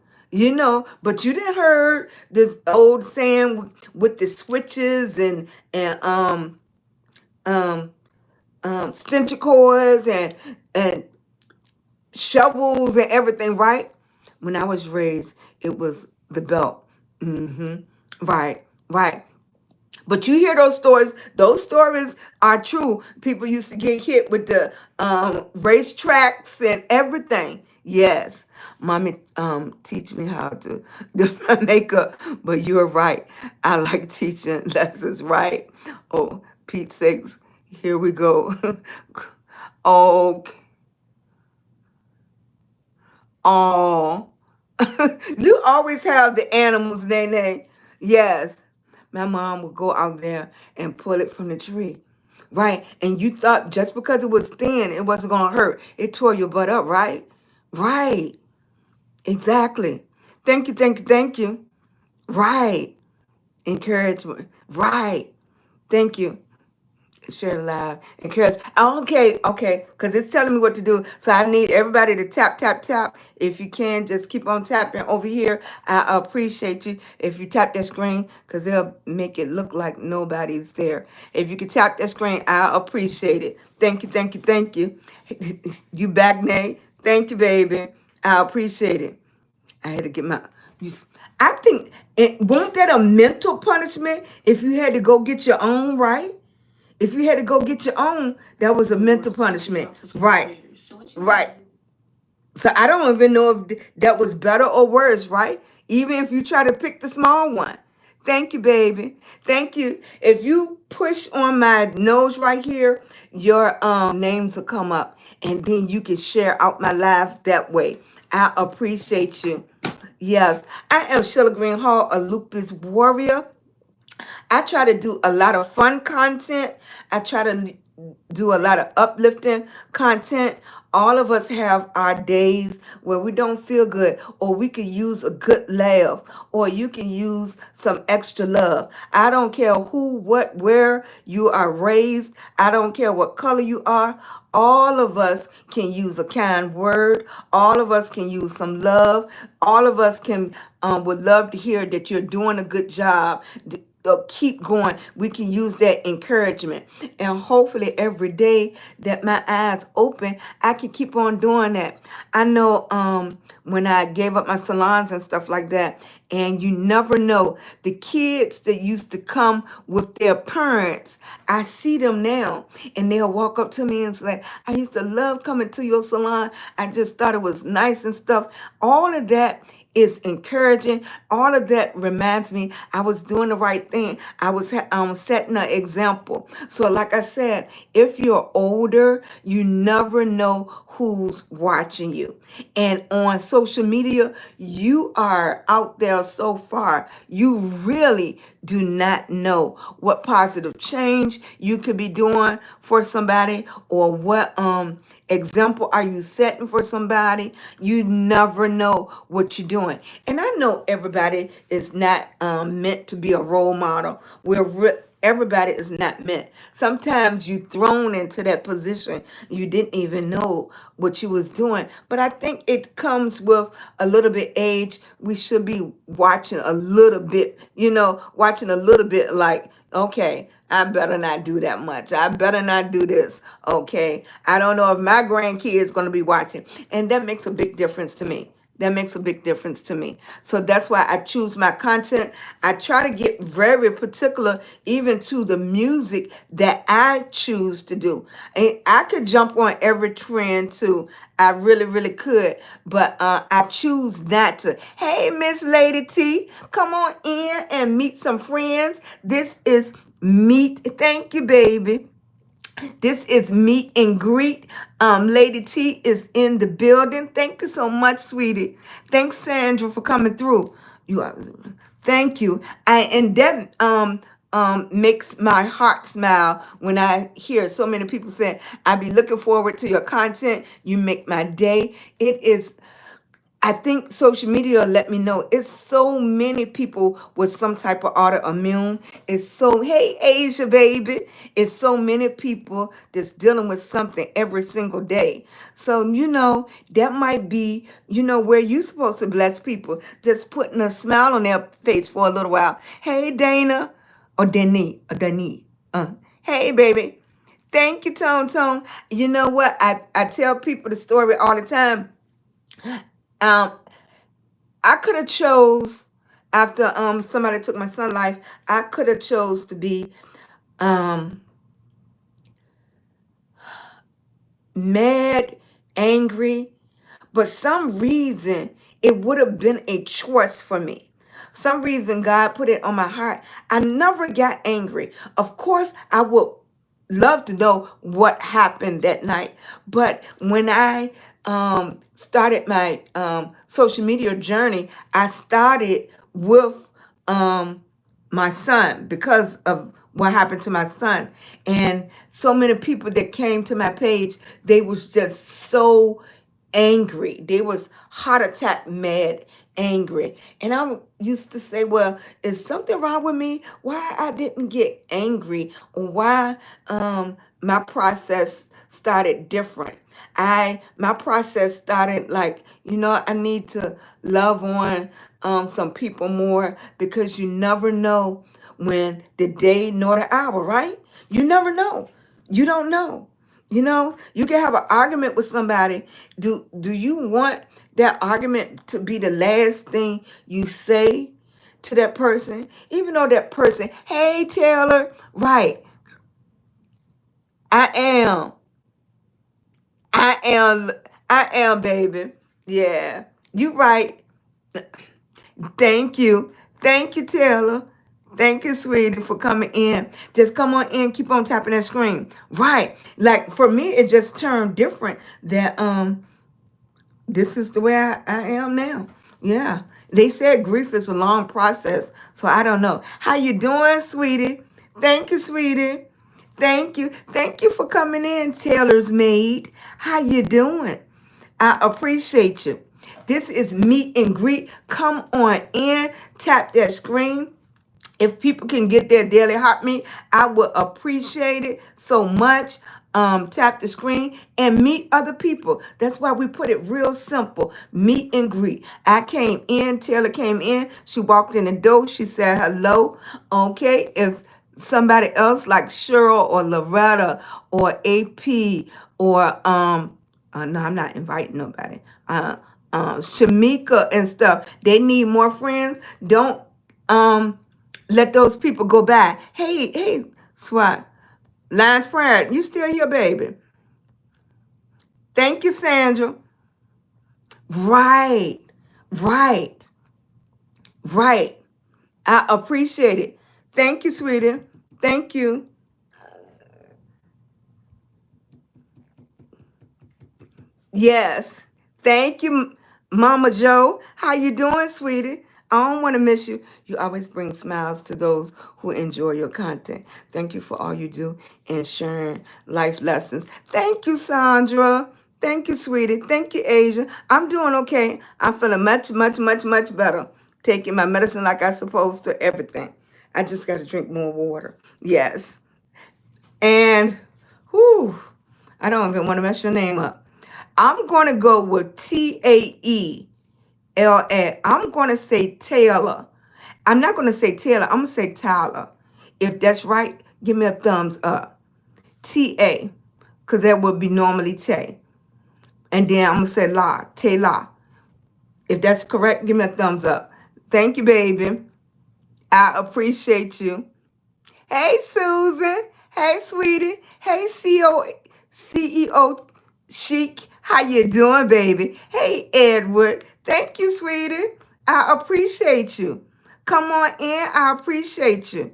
But you didn't heard this old saying with the switches and um stencher cords and shovels and everything, right? When I was raised, it was the belt. Right, right. But you hear those stories. Those stories are true. People used to get hit with the racetracks and everything. Yes, mommy teach me how to do my makeup. But you're right. I like teaching lessons. Right? Oh, Pete's sakes, here we go. Oh, oh. You always have the animals, Nene. Yes. My mom would go out there and pull it from the tree. Right. And you thought just because it was thin, it wasn't going to hurt. It tore your butt up, right? Right. Exactly. Thank you, thank you, thank you. Right. Encouragement. Right. Thank you. Share it live. Encourage. Okay, okay, because it's telling me what to do. So I need everybody to tap, tap, tap. If you can, just keep on tapping over here. I appreciate you. If you tap that screen, because they'll make it look like nobody's there. If you can tap that screen, I appreciate it. Thank you, thank you, thank you. You back, Nate? Thank you, baby. I appreciate it. I had to get my. I think it wasn't that a mental punishment if you had to go get your own, right? If you had to go get your own, that was a mental punishment. Right. Right. So I don't even know if that was better or worse, right? Even if you try to pick the small one. Thank you, baby. Thank you. If you push on my nose right here, your names will come up and then you can share out my live that way. I appreciate you. Yes, I am SheilagreenHall, a lupus warrior. I try to do a lot of fun content. I try to do a lot of uplifting content. All of us have our days where we don't feel good, or we could use a good laugh, or you can use some extra love. I don't care who, what, where you are raised. I don't care what color you are. All of us can use a kind word. All of us can use some love. All of us can would love to hear that you're doing a good job. Keep going. We can use that encouragement, and hopefully every day that my eyes open, I can keep on doing that. I know when I gave up my salons and stuff like that, and you never know, the kids that used to come with their parents, I see them now, and they'll walk up to me and say, I used to love coming to your salon. I just thought it was nice and stuff. All of that is encouraging. All of that reminds me I was doing the right thing. I was setting an example. So like I said, if you're older, you never know who's watching you. And on social media, you are out there so far. You really do not know what positive change you could be doing for somebody, or what example are you setting for somebody. You never know what you're doing. And I know everybody is not meant to be a role model. Everybody is not meant. Sometimes you thrown into that position, you didn't even know what you was doing. But I think it comes with a little bit age. We should be watching a little bit, watching a little bit, like, okay, I better not do that much. I better not do this. Okay. I don't know if my grandkids going to be watching. And that makes a big difference to me. That makes a big difference to me. So that's why I choose my content. I try to get very particular, even to the music that I choose to do. And I could jump on every trend too. I really, really could. But I choose not to. Hey, Miss Lady T, come on in and meet some friends. This is Meet. Thank you, baby. This is Meet and Greet. Lady T is in the building. Thank you so much, sweetie. Thanks, Sandra, for coming through. You are. Thank you. And that makes my heart smile when I hear so many people saying, I be looking forward to your content. You make my day. It is. I think social media let me know it's so many people with some type of autoimmune. It's so, hey, Asia, baby. It's so many people that's dealing with something every single day. So, that might be, where you supposed to bless people. Just putting a smile on their face for a little while. Hey, Dana, or Dani. Hey, baby. Thank you, Tone Tone. You know what? I tell people the story all the time. Um, I could have chose, after somebody took my son's life, I could have chose to be um mad, angry, but some reason it would have been a choice for me. Some reason God put it on my heart. I never got angry. Of course, I would love to know what happened that night. But when I started my social media journey, I started with my son because of what happened to my son. And so many people that came to my page, they was just so angry. They was heart attack mad, angry. And used to say, well, is something wrong with me? Why I didn't get angry, or why my process started different. My process started like, I need to love on some people more, because you never know when the day nor the hour, right? You never know. You don't know. You can have an argument with somebody. Do you want that argument to be the last thing you say to that person? Even though that person, hey, Taylor, right, I am. I am. I am, baby. Yeah, you right. Thank you. Thank you, Taylor. Thank you, sweetie, for coming in. Just come on in, keep on tapping that screen. Right. Like for me, it just turned different that this is the way I am now. Yeah. They said grief is a long process. So I don't know. How you doing, sweetie? Thank you, sweetie. Thank you. Thank you for coming in, Taylor's Maid. How you doing? I appreciate you. This is meet and greet. Come on in, tap that screen. If people can get their daily heart meet, I would appreciate it so much. Tap the screen and meet other people. That's why we put it real simple. Meet and greet. I came in, Taylor came in, she walked in the door, she said hello. Okay, if somebody else like Cheryl or Loretta or AP or no, I'm not inviting nobody. Shamika and stuff, they need more friends. Don't let those people go by. Hey, SWAT. Lance Pratt, you still here, baby? Thank you, Sandra. Right, right, right. I appreciate it. Thank you, sweetie. Thank you. Yes. Thank you, Mama Joe. How you doing, sweetie? I don't want to miss you. You always bring smiles to those who enjoy your content. Thank you for all you do and sharing life lessons. Thank you, Sandra. Thank you, sweetie. Thank you, Asia. I'm doing okay. I'm feeling much, much, much, much better. Taking my medicine like I supposed to, everything. I just got to drink more water. Yes. And, whew, I don't even want to mess your name up. I'm going to go with Taella. I'm going to say Taylor. I'm not going to say Taylor. I'm going to say Tyler. If that's right, give me a thumbs up. TA, because that would be normally Tay. And then I'm going to say Taylor. If that's correct, give me a thumbs up. Thank you, baby. I appreciate you. Hey, Susan. Hey, sweetie. Hey, CEO Chic. How you doing, baby? Hey, Edward. Thank you, sweetie. I appreciate you. Come on in. I appreciate you.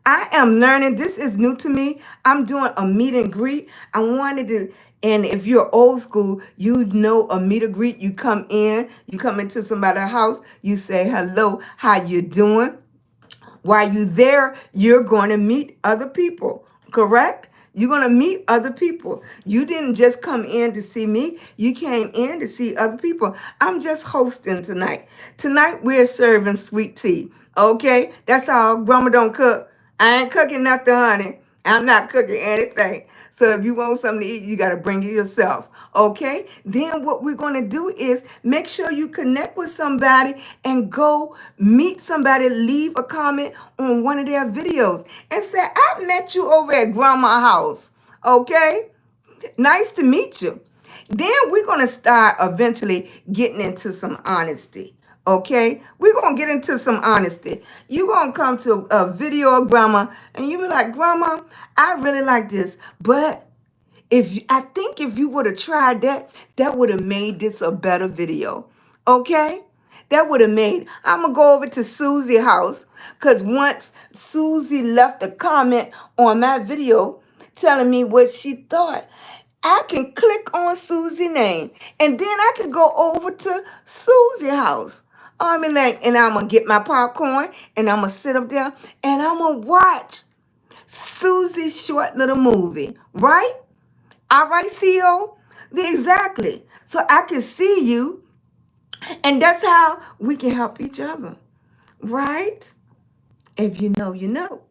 I am learning. This is new to me. I'm doing a meet and greet. I wanted to, and if you're old school, you know a meet and greet. You come in, you come into somebody's house, you say hello, how you doing? While you're there, you're going to meet other people, correct? You're going to meet other people. You didn't just come in to see me. You came in to see other people. I'm just hosting tonight. Tonight, we're serving sweet tea, okay? That's all. Grandma don't cook. I ain't cooking nothing, honey. I'm not cooking anything. So if you want something to eat, you got to bring it yourself. Okay? Then what we're going to do is make sure you connect with somebody and go meet somebody, leave a comment on one of their videos and say, I met you over at Grandma's house. Okay? Nice to meet you. Then we're going to start eventually getting into some honesty. Okay? We're going to get into some honesty. You're going to come to a video of Grandma and you be like, Grandma, I really like this. But I think if you would have tried that, that would have made this a better video. Okay? That would have made. I'm going to go over to Susie's house because once Susie left a comment on my video telling me what she thought, I can click on Susie's name and then I can go over to Susie's house. I mean, like, and I'm going to get my popcorn and I'm going to sit up there and I'm going to watch Susie's short little movie, right? All right, CEO? Exactly. So I can see you, and that's how we can help each other, right? If you know, you know.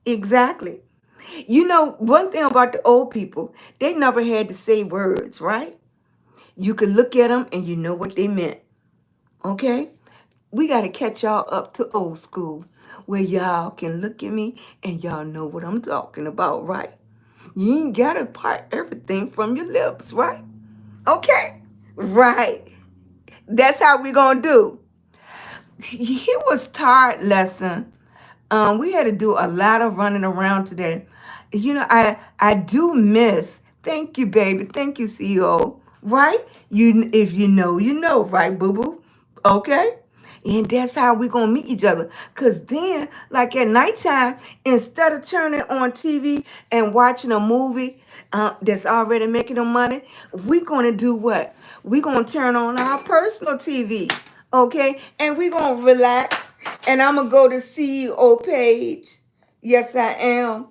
Exactly. You know, one thing about the old people, they never had to say words, right? You could look at them and you know what they meant, okay? We got to catch y'all up to old school where y'all can look at me and y'all know what I'm talking about, right? You ain't got to part everything from your lips, right? Okay? Right. That's how we going to do. It was tired lesson. We had to do a lot of running around today. You know, I do miss. Thank you, baby. Thank you, CEO. Right? If you know, right, boo boo? Okay? And that's how we gonna meet each other. Cause then, like at nighttime, instead of turning on TV and watching a movie that's already making them money, we gonna do what? We gonna turn on our personal TV, okay? And we gonna relax. And I'm gonna go to CEO page. Yes, I am.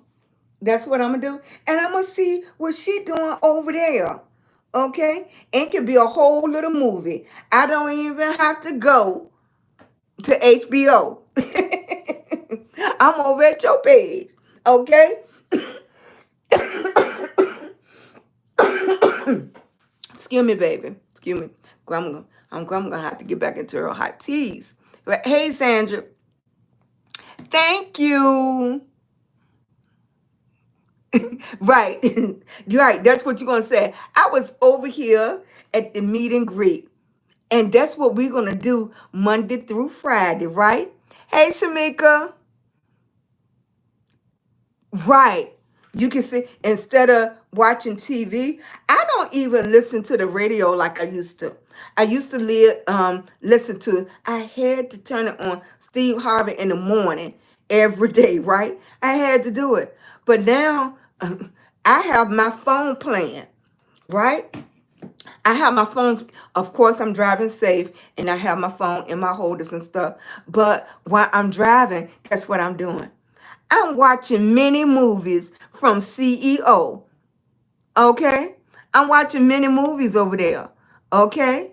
That's what I'm gonna do. And I'm gonna see what she doing over there. Okay? It could be a whole little movie. I don't even have to go to HBO. I'm over at your page. Okay? Excuse me, baby. Excuse me. Grandma gonna have to get back into her hot teas. But hey, Sandra, thank you. Right. Right. That's what you're gonna say. I was over here at the meet and greet. And that's what we're gonna do Monday through Friday, right? Hey, Shamika. Right. You can see instead of watching TV, I don't even listen to the radio like I used to. I used to listen to. I had to turn it on Steve Harvey in the morning every day. Right. I had to do it, but now I have my phone playing. Right. I have my phone. Of course, I'm driving safe, and I have my phone in my holders and stuff. But while I'm driving, guess what I'm doing? I'm watching many movies from CEO. Okay? I'm watching many movies over there. Okay?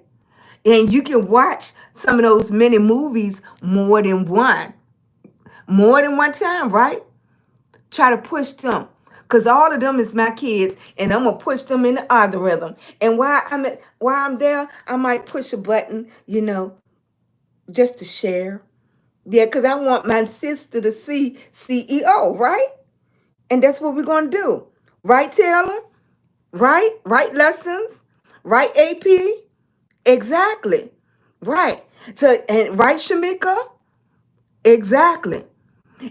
And you can watch some of those many movies more than one time, right? Try to push them. Because all of them is my kids, and I'm gonna push them in the algorithm. And while I'm there, I might push a button, just to share. Yeah, because I want my sister to see CEO, right? And that's what we're going to do. Right, Taylor? Right? Right lessons? Right, AP? Exactly. Right. So, and right, Shamika? Exactly.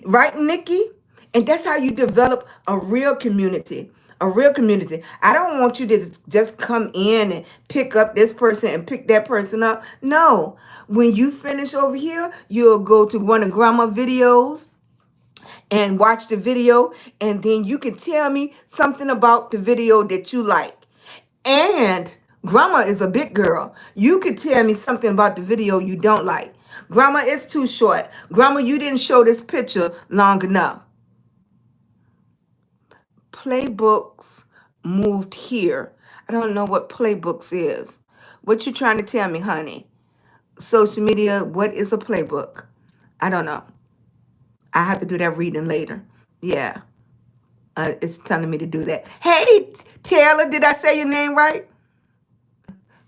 Right, Nikki? And that's how you develop a real community. A real community. I don't want you to just come in and pick up this person and pick that person up. No. When you finish over here, you'll go to one of grandma videos and watch the video, and then you can tell me something about the video that you like. And grandma is a big girl. You could tell me something about the video you don't like. Grandma, it's too short. Grandma, you didn't show this picture long enough. Playbooks moved here. I don't know what playbooks is. What you trying to tell me, honey? Social media, what is a playbook? I don't know. I have to do that reading later. Yeah. It's telling me to do that. Hey, Taylor, did I say your name right?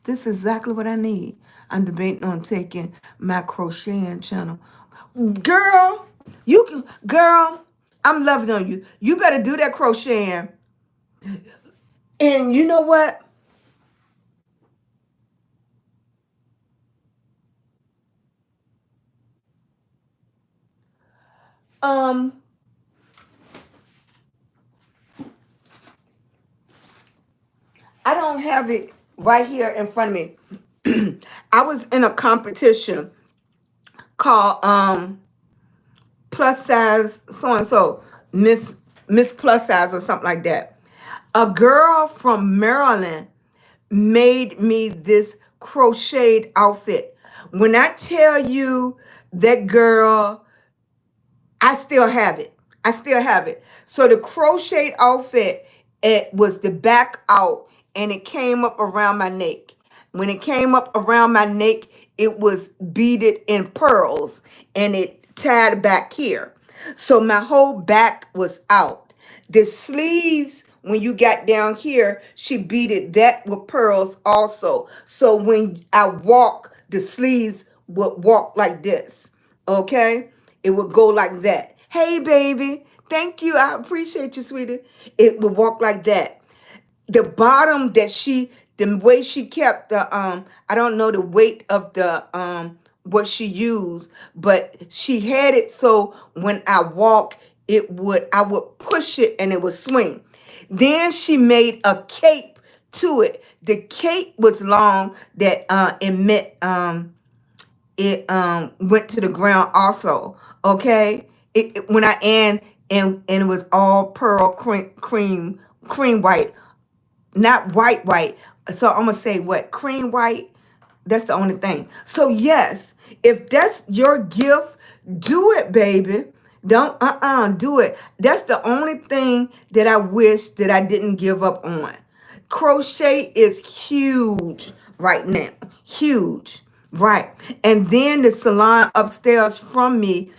This is exactly what I need. I'm debating on taking my crocheting channel. Girl, girl, I'm loving on you. You better do that crocheting. And you know what? Um, I don't have it right here in front of me. I was in a competition called plus size so and so, Miss Plus Size or something like that. A girl from Maryland made me this crocheted outfit. When I tell you that girl, I still have it. I still have it. So the crochet outfit, it was the back out and it came up around my neck. When it came up around my neck, it was beaded in pearls and it tied back here. So my whole back was out. The sleeves, when you got down here, she beaded that with pearls also. So when I walk, the sleeves would walk like this. Okay? It would go like that. Hey, baby. Thank you. I appreciate you, sweetie. It would walk like that. The bottom the way she kept I don't know the weight of the what she used, but she had it so when I walk, I would push it and it would swing. Then she made a cape to it. The cape was long that it went to the ground also. Okay, when I and it was all pearl cream white, not white. So I'm gonna say what, cream white. That's the only thing. So yes, if that's your gift, do it, baby. Don't do it. That's the only thing that I wish that I didn't give up on. Crochet is huge right now. Huge. Right. And then the salon upstairs from me,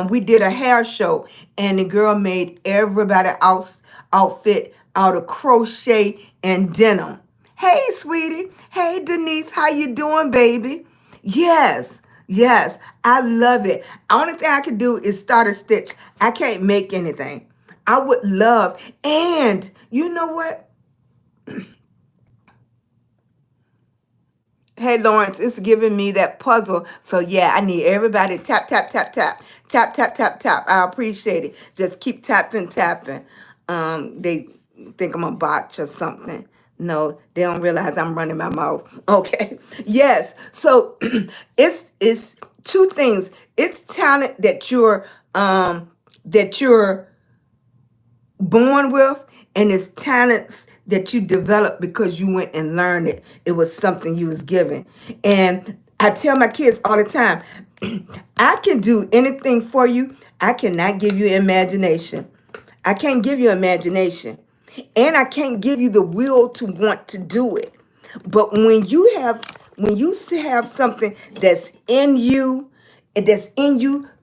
we did a hair show, and the girl made everybody outfit out of crochet and denim. Hey, sweetie. Hey, Denise. How you doing, baby? Yes. Yes. I love it. Only thing I can do is start a stitch. I can't make anything. I would love. And you know what? Hey, Lawrence, it's giving me that puzzle. So yeah, I need everybody to tap, tap, tap, tap, tap, tap, tap, tap. I appreciate it. Just keep tapping, tapping. They think I'm a botch or something. No, they don't realize I'm running my mouth. Okay. Yes. So it's two things. It's talent that you're born with, and it's talents that you develop because you went and learned it. It was something you was given. And I tell my kids all the time, I can do anything for you. I cannot give you imagination. I can't give you imagination. And I can't give you the will to want to do it. But when you have something that's in you,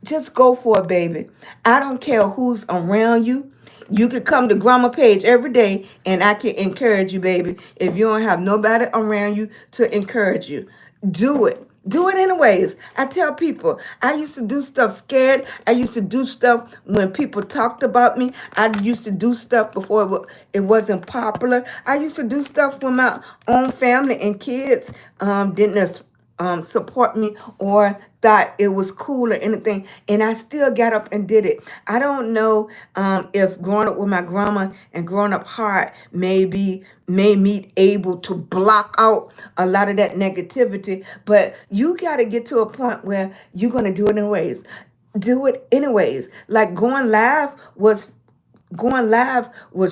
just go for it, baby. I don't care who's around you. You could come to Grandma Page every day and I can encourage you, baby. If you don't have nobody around you to encourage you, do it. Do it anyways. I tell people, I used to do stuff scared. I used to do stuff when people talked about me. I used to do stuff before it wasn't popular. I used to do stuff when my own family and kids didn't support me or thought it was cool or anything, and I still got up and did it. I don't know if growing up with my grandma and growing up hard made me able to block out a lot of that negativity, but you got to get to a point where you're going to do it anyways. Do it anyways. Like going live was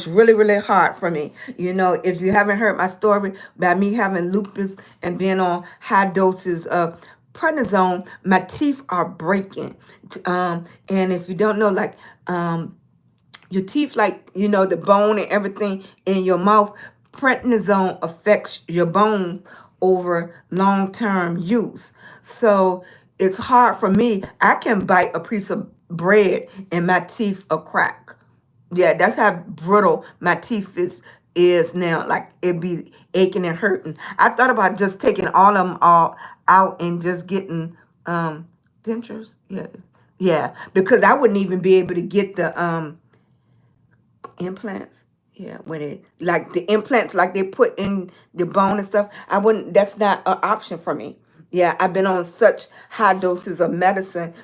really, really hard for me. You know, if you haven't heard my story about me having lupus and being on high doses of prednisone, my teeth are breaking. And if you don't know, like, your teeth, like, you know, the bone and everything in your mouth, prednisone affects your bone over long-term use. So it's hard for me. I can bite a piece of bread and my teeth are crack. Yeah, that's how brittle my teeth is now. Like it be aching and hurting. I thought about just taking all of them all out and just getting dentures. Yeah, yeah, because I wouldn't even be able to get the implants. Yeah, when it like the implants like they put in the bone and stuff, I wouldn't. That's not an option for me. Yeah, I've been on such high doses of medicine.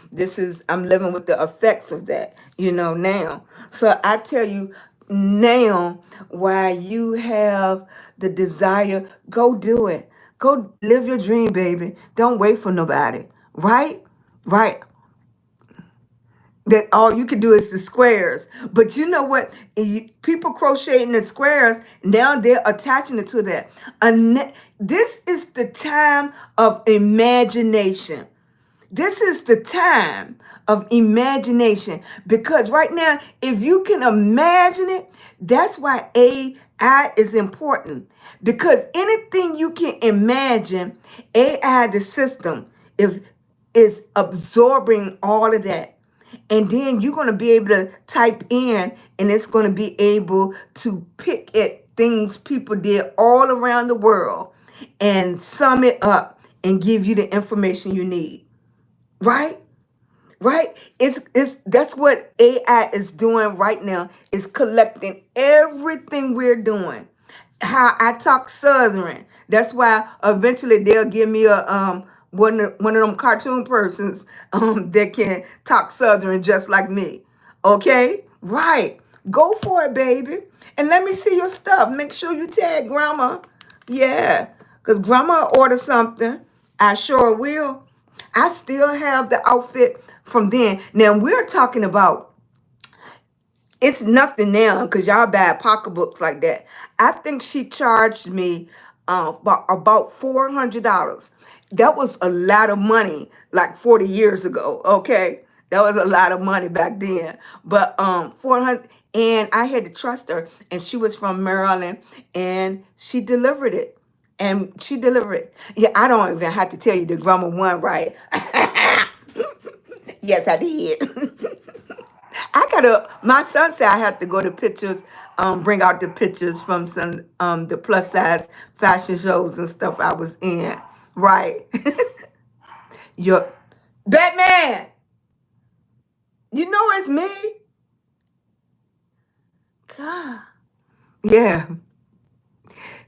I'm living with the effects of that, you know, now. So I tell you now, while you have the desire, go do it. Go live your dream, baby. Don't wait for nobody. Right? Right, that all you can do is the squares. But you know what? People crocheting the squares, now they're attaching it to that. This is the time of imagination. This is the time of imagination because right now, if you can imagine it, that's why AI is important. Because anything you can imagine, AI, the system, if is absorbing all of that. And then you're going to be able to type in and it's going to be able to pick at things people did all around the world and sum it up and give you the information you need. Right? Right? It's that's what AI is doing right now. It's collecting everything we're doing. How I talk Southern. That's why eventually they'll give me a one of them cartoon persons that can talk Southern just like me. Okay? Right. Go for it, baby. And let me see your stuff. Make sure you tag grandma. Yeah. Because grandma ordered something. I sure will. I still have the outfit from then. Now we're talking about it's nothing now because y'all buy pocketbooks like that. I think she charged me about $400. That was a lot of money, like 40 years ago. Okay, That was a lot of money back then. But 400, and I had to trust her, and she was from Maryland, and she delivered it. And she delivered it. Yeah, I don't even have to tell you the grammar one, right? Yes, I did. I gotta. My son said I have to go to pictures, bring out the pictures from some the plus size fashion shows and stuff I was in. Right. Your Batman. You know it's me. God. Yeah.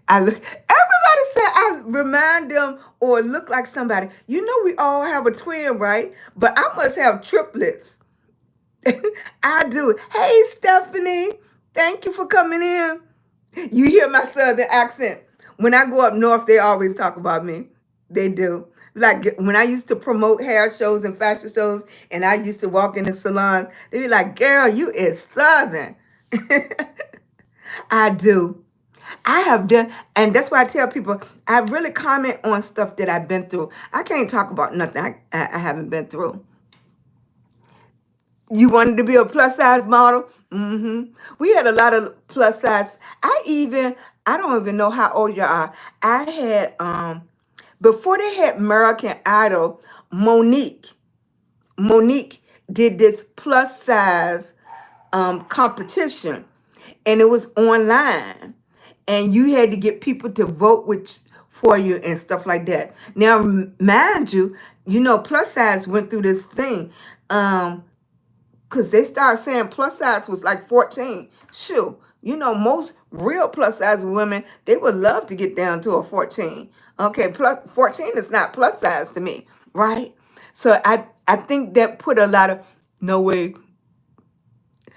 I look. Everybody said I remind them or look like somebody. You know we all have a twin, right? But I must have triplets. I do. Hey, Stephanie. Thank you for coming in. You hear my southern accent. When I go up north, they always talk about me. They do. Like when I used to promote hair shows and fashion shows, and I used to walk in the salon, they be like, "Girl, you is southern." I do. I have done, and that's why I tell people I really comment on stuff that I've been through. I can't talk about nothing I haven't been through. You wanted to be a plus size model? We had a lot of plus size. I don't even know how old you are. I had, before they had American Idol, Monique. Monique did this plus size competition, and it was online, and you had to get people to vote for you and stuff like that. Now, mind you, plus size went through this thing. Because they started saying plus size was like 14. Shoot, most real plus size women, they would love to get down to a 14. Okay, plus 14 is not plus size to me, right? So I think that put a lot of, no way.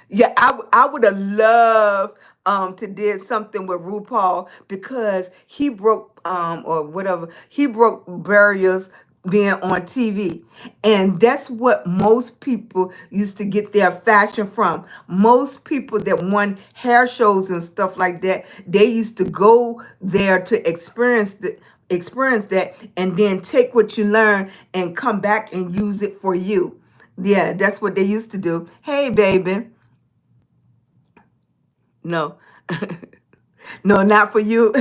Yeah, I would have loved to did something with RuPaul because he broke or whatever, he broke barriers being on TV. And that's what most people used to get their fashion from. Most people that won hair shows and stuff like that, they used to go there to experience that and then take what you learn and come back and use it for you. Yeah, that's what they used to do. Hey, baby. No. No, not for you.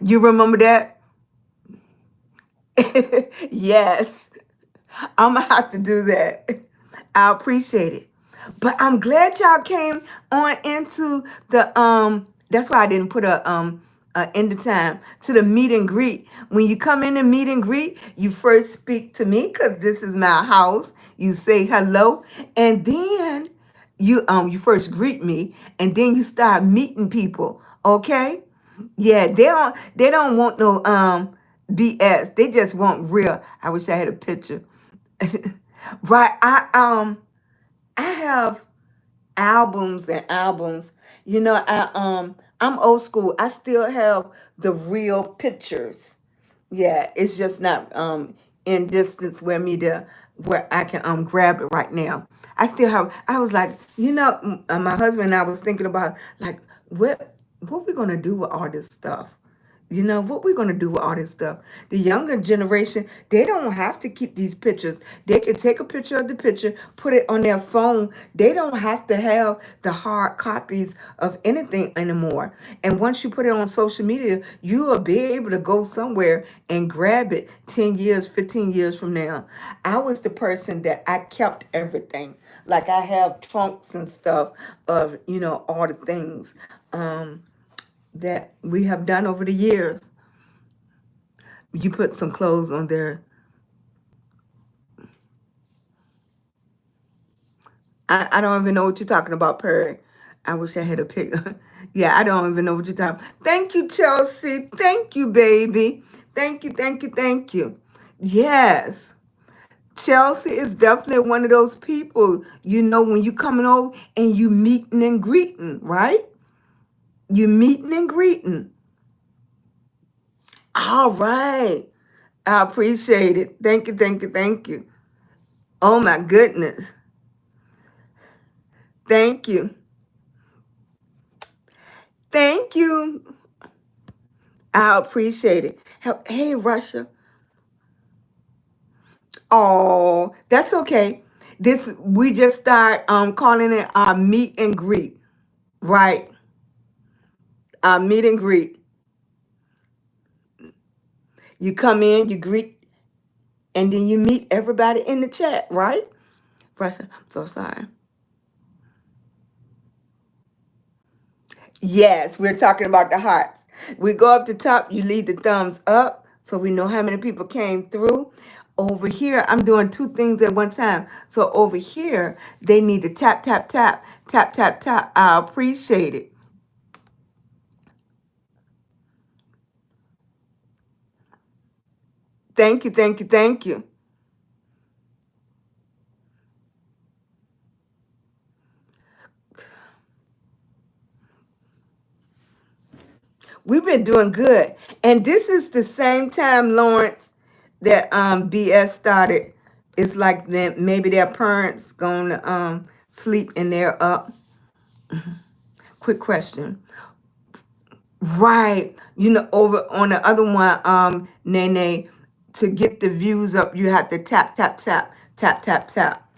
You remember that? Yes. I'm gonna have to do that. I appreciate it. But I'm glad y'all came on into the that's why I didn't put a end of time to the meet and greet. When you come in and meet and greet, you first speak to me because this is my house. You say hello, and then you first greet me, and then you start meeting people. Okay? Yeah, they don't want no BS. They just want real. I wish I had a picture. Right. I have albums and albums. I'm old school. I still have the real pictures. Yeah, it's just not in distance where I can grab it right now. I was like, my husband and I was thinking about like what we gonna do with all this stuff. What we're going to do with all this stuff. The younger generation, they don't have to keep these pictures. They can take a picture of the picture, put it on their phone. They don't have to have the hard copies of anything anymore. And once you put it on social media, you will be able to go somewhere and grab it 10 years, 15 years from now. I was the person that I kept everything. Like I have trunks and stuff of, all the things. That we have done over the years. You put some clothes on there. I don't even know what you're talking about, Perry. I wish I had a pic. Yeah, I don't even know what you're talking. Thank you, Chelsea. Thank you, baby. Thank you, thank you, thank you. Yes. Chelsea is definitely one of those people, when you coming over and you meeting and greeting, right? You meeting and greeting. All right. I appreciate it. Thank you, thank you, thank you. Oh my goodness. Thank you. Thank you. I appreciate it. Hey, Russia. Oh, that's okay. This we just start calling it our meet and greet, right? Our meet and greet. You come in, you greet, and then you meet everybody in the chat, right? I'm so sorry. Yes, we're talking about the hearts. We go up the top, you leave the thumbs up so we know how many people came through. Over here, I'm doing two things at one time. So over here, they need to tap, tap, tap, tap, tap, tap. I appreciate it. Thank you, thank you, thank you. We've been doing good. And this is the same time, Lawrence, that BS started. It's like them, maybe their parents gonna sleep and they're up. Quick question. Right. You know, over on the other one, Nene, to get the views up, you have to tap, tap, tap, tap, tap, tap.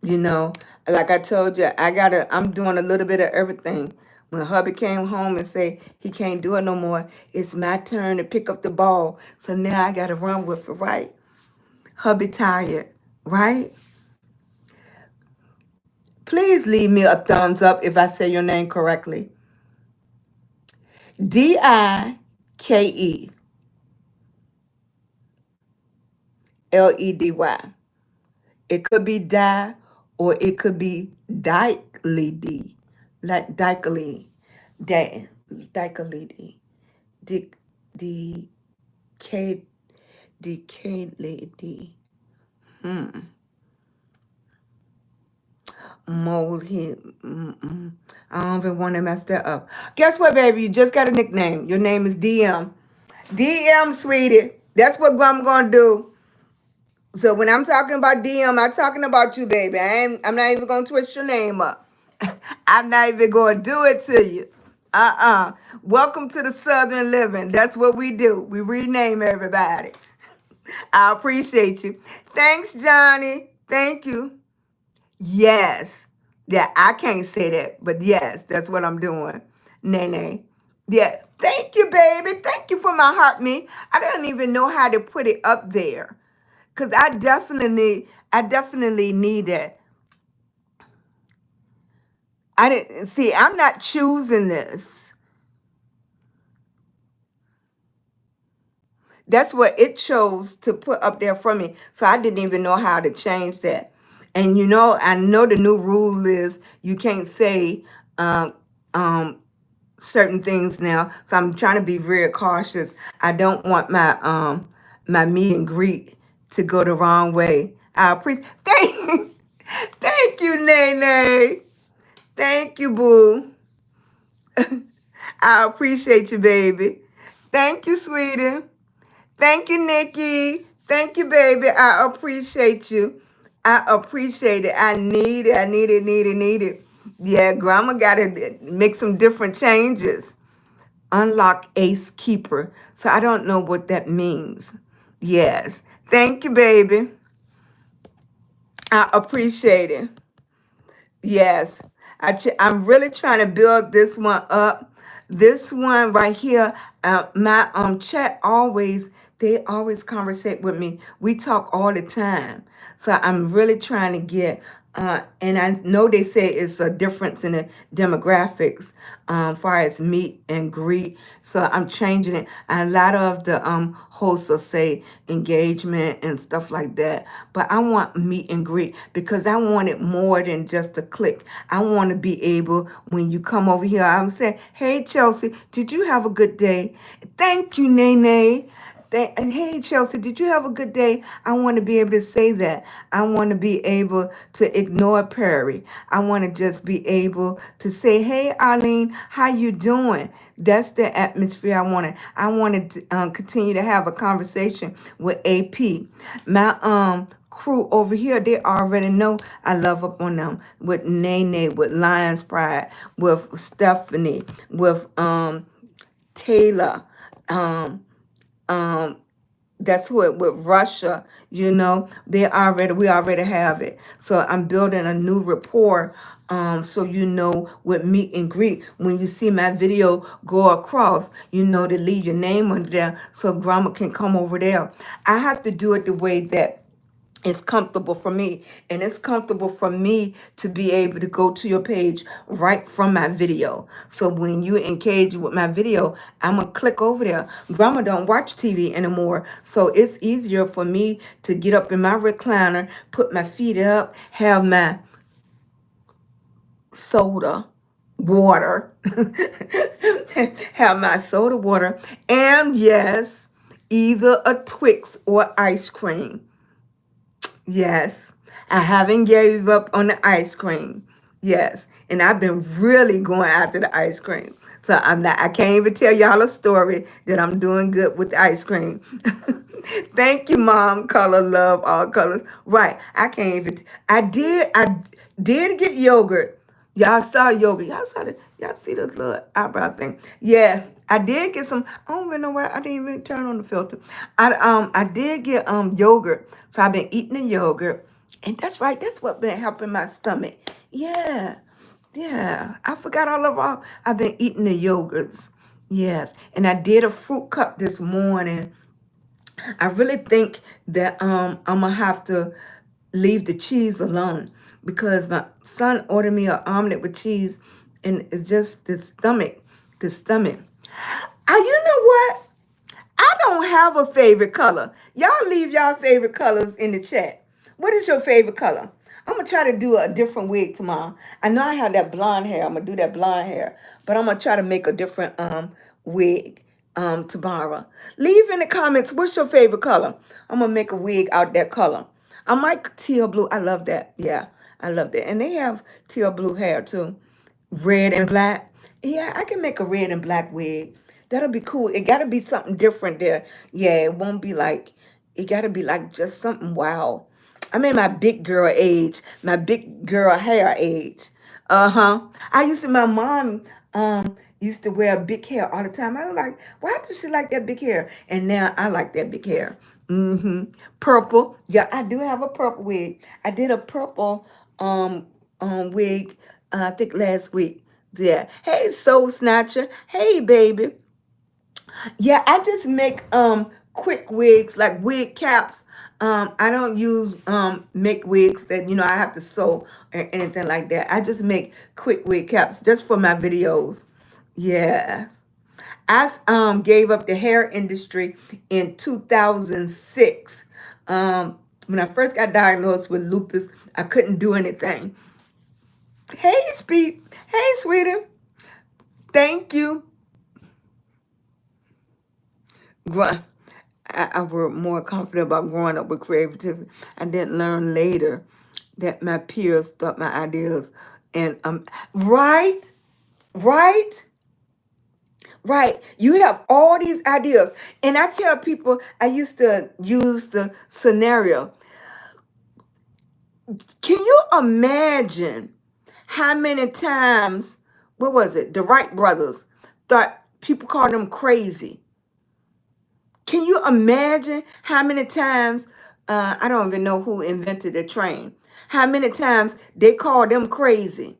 You know, like I told you, I'm doing a little bit of everything. When hubby came home and say he can't do it no more, it's my turn to pick up the ball. So now I gotta run with it, right? Hubby tired, right? Please leave me a thumbs up if I say your name correctly. Dikeledy. It could be die or it could be Dikeledy. Like Dikeledy. Dikeledy. Dick K Dikeledy. Mold here. I don't even want to mess that up. Guess what, baby? You just got a nickname. Your name is DM. DM, sweetie. That's what I'm gonna do. So when I'm talking about DM, I'm talking about you, baby. I'm not even gonna twist your name up. I'm not even gonna do it to you. Welcome to the Southern Living. That's what we do. We rename everybody. I appreciate you. Thanks, Johnny. Thank you. Yes. Yeah, I can't say that, but yes, that's what I'm doing. Nene. Yeah. Thank you, baby. Thank you for my heart, me. I don't even know how to put it up there. Cause I definitely need it. I didn't see, I'm not choosing this. That's what it chose to put up there for me. So I didn't even know how to change that. And you know, I know the new rule is you can't say um, um, certain things now. So I'm trying to be very cautious. I don't want my meet and greet to go the wrong way. I appreciate thank you, Nene. Thank you, boo. I appreciate you, baby. Thank you, sweetie. Thank you, Nikki. Thank you, baby. I appreciate you. I appreciate it. I need it. I need it, need it, need it. Yeah, grandma got to make some different changes. Unlock Ace Keeper. So I don't know what that means. Yes. Thank you, baby. I appreciate it. Yes, I'm really trying to build this one up. This one right here, my chat always, they always conversate with me. We talk all the time. So I'm really trying to get, and I know they say it's a difference in the demographics far as meet and greet. So I'm changing it. A lot of the hosts will say engagement and stuff like that. But I want meet and greet because I want it more than just a click. I want to be able, when you come over here, I'm saying, hey, Chelsea, did you have a good day? Thank you, Nene. Hey, Chelsea, did you have a good day? I want to be able to say that. I want to be able to ignore Perry. I want to just be able to say, hey, Arlene, how you doing? That's the atmosphere I wanted. I wanted to continue to have a conversation with AP. My crew over here, they already know I love up on them with Nene, with Lion's Pride, with Stephanie, with Taylor, um, um, That's what with Russia, we already have it. So I'm building a new rapport. So with meet and greet, when you see my video go across, to leave your name on there so grandma can come over there. I have to do it the way that it's comfortable for me, and it's comfortable for me to be able to go to your page right from my video. So when you engage with my video, I'm gonna click over there. Grandma don't watch TV anymore, so it's easier for me to get up in my recliner, put my feet up, have my soda water, have my soda water, and yes, either a Twix or ice cream. Yes, I haven't gave up on the ice cream. Yes, and I've been really going after the ice cream. So I can't even tell y'all a story that I'm doing good with the ice cream. Thank you, Mom. Color, love, all colors. Right, I did get yogurt. Y'all saw yogurt. Y'all see this little eyebrow thing. Yeah, I did get some. I don't even know where I didn't even turn on the filter. I did get yogurt. So I've been eating the yogurt. And that's right, that's what been helping my stomach. Yeah. Yeah. I forgot I've been eating the yogurts. Yes. And I did a fruit cup this morning. I really think that I'm gonna have to leave the cheese alone because my son ordered me an omelet with cheese, and it's just the stomach. You know what? I don't have a favorite color. Y'all leave y'all favorite colors in the chat. What is your favorite color? I'm gonna try to do a different wig tomorrow. I know I have that blonde hair. I'm gonna do that blonde hair, but I'm gonna try to make a different wig tomorrow. Leave in the comments what's your favorite color. I'm gonna make a wig out that color. I like teal blue. I love that. Yeah, I love that. And they have teal blue hair too. Red and black. Yeah, I can make a red and black wig. That'll be cool. It gotta be something different there. Yeah, it gotta be like just something wow. I'm in my big girl age, my big girl hair age. Uh-huh. My mom used to wear big hair all the time. I was like, why does she like that big hair? And now I like that big hair. Purple. Yeah, I do have a purple wig. I did a purple wig I think last week. Yeah. Hey, Soul Snatcher. Hey, baby. Yeah, I just make quick wigs, like wig caps. I don't use make wigs that I have to sew or anything like that. I just make quick wig caps just for my videos. Yeah. I gave up the hair industry in 2006. When I first got diagnosed with lupus, I couldn't do anything. Hey, Speed. Hey, sweetie. Thank you. Gr- I were more confident about growing up with creativity. I didn't learn later that my peers thought my ideas and right, right. Right. You have all these ideas. And I tell people, I used to use the scenario. Can you imagine how many times, what was it? The Wright brothers thought people called them crazy. Can you imagine how many times, I don't even know who invented the train, how many times they called them crazy?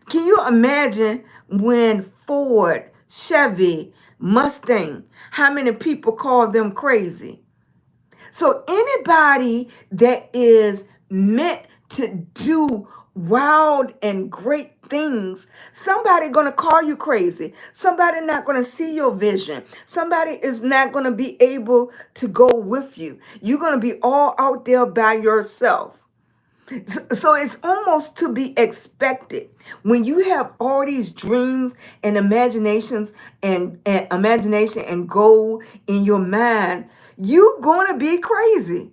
Can you imagine when Ford, Chevy, Mustang, how many people call them crazy? So anybody that is meant to do wild and great things, somebody gonna call you crazy. Somebody not gonna see your vision. Somebody is not gonna be able to go with you. You're gonna be all out there by yourself. So it's almost to be expected when you have all these dreams and and imagination and goal in your mind. You're gonna be crazy.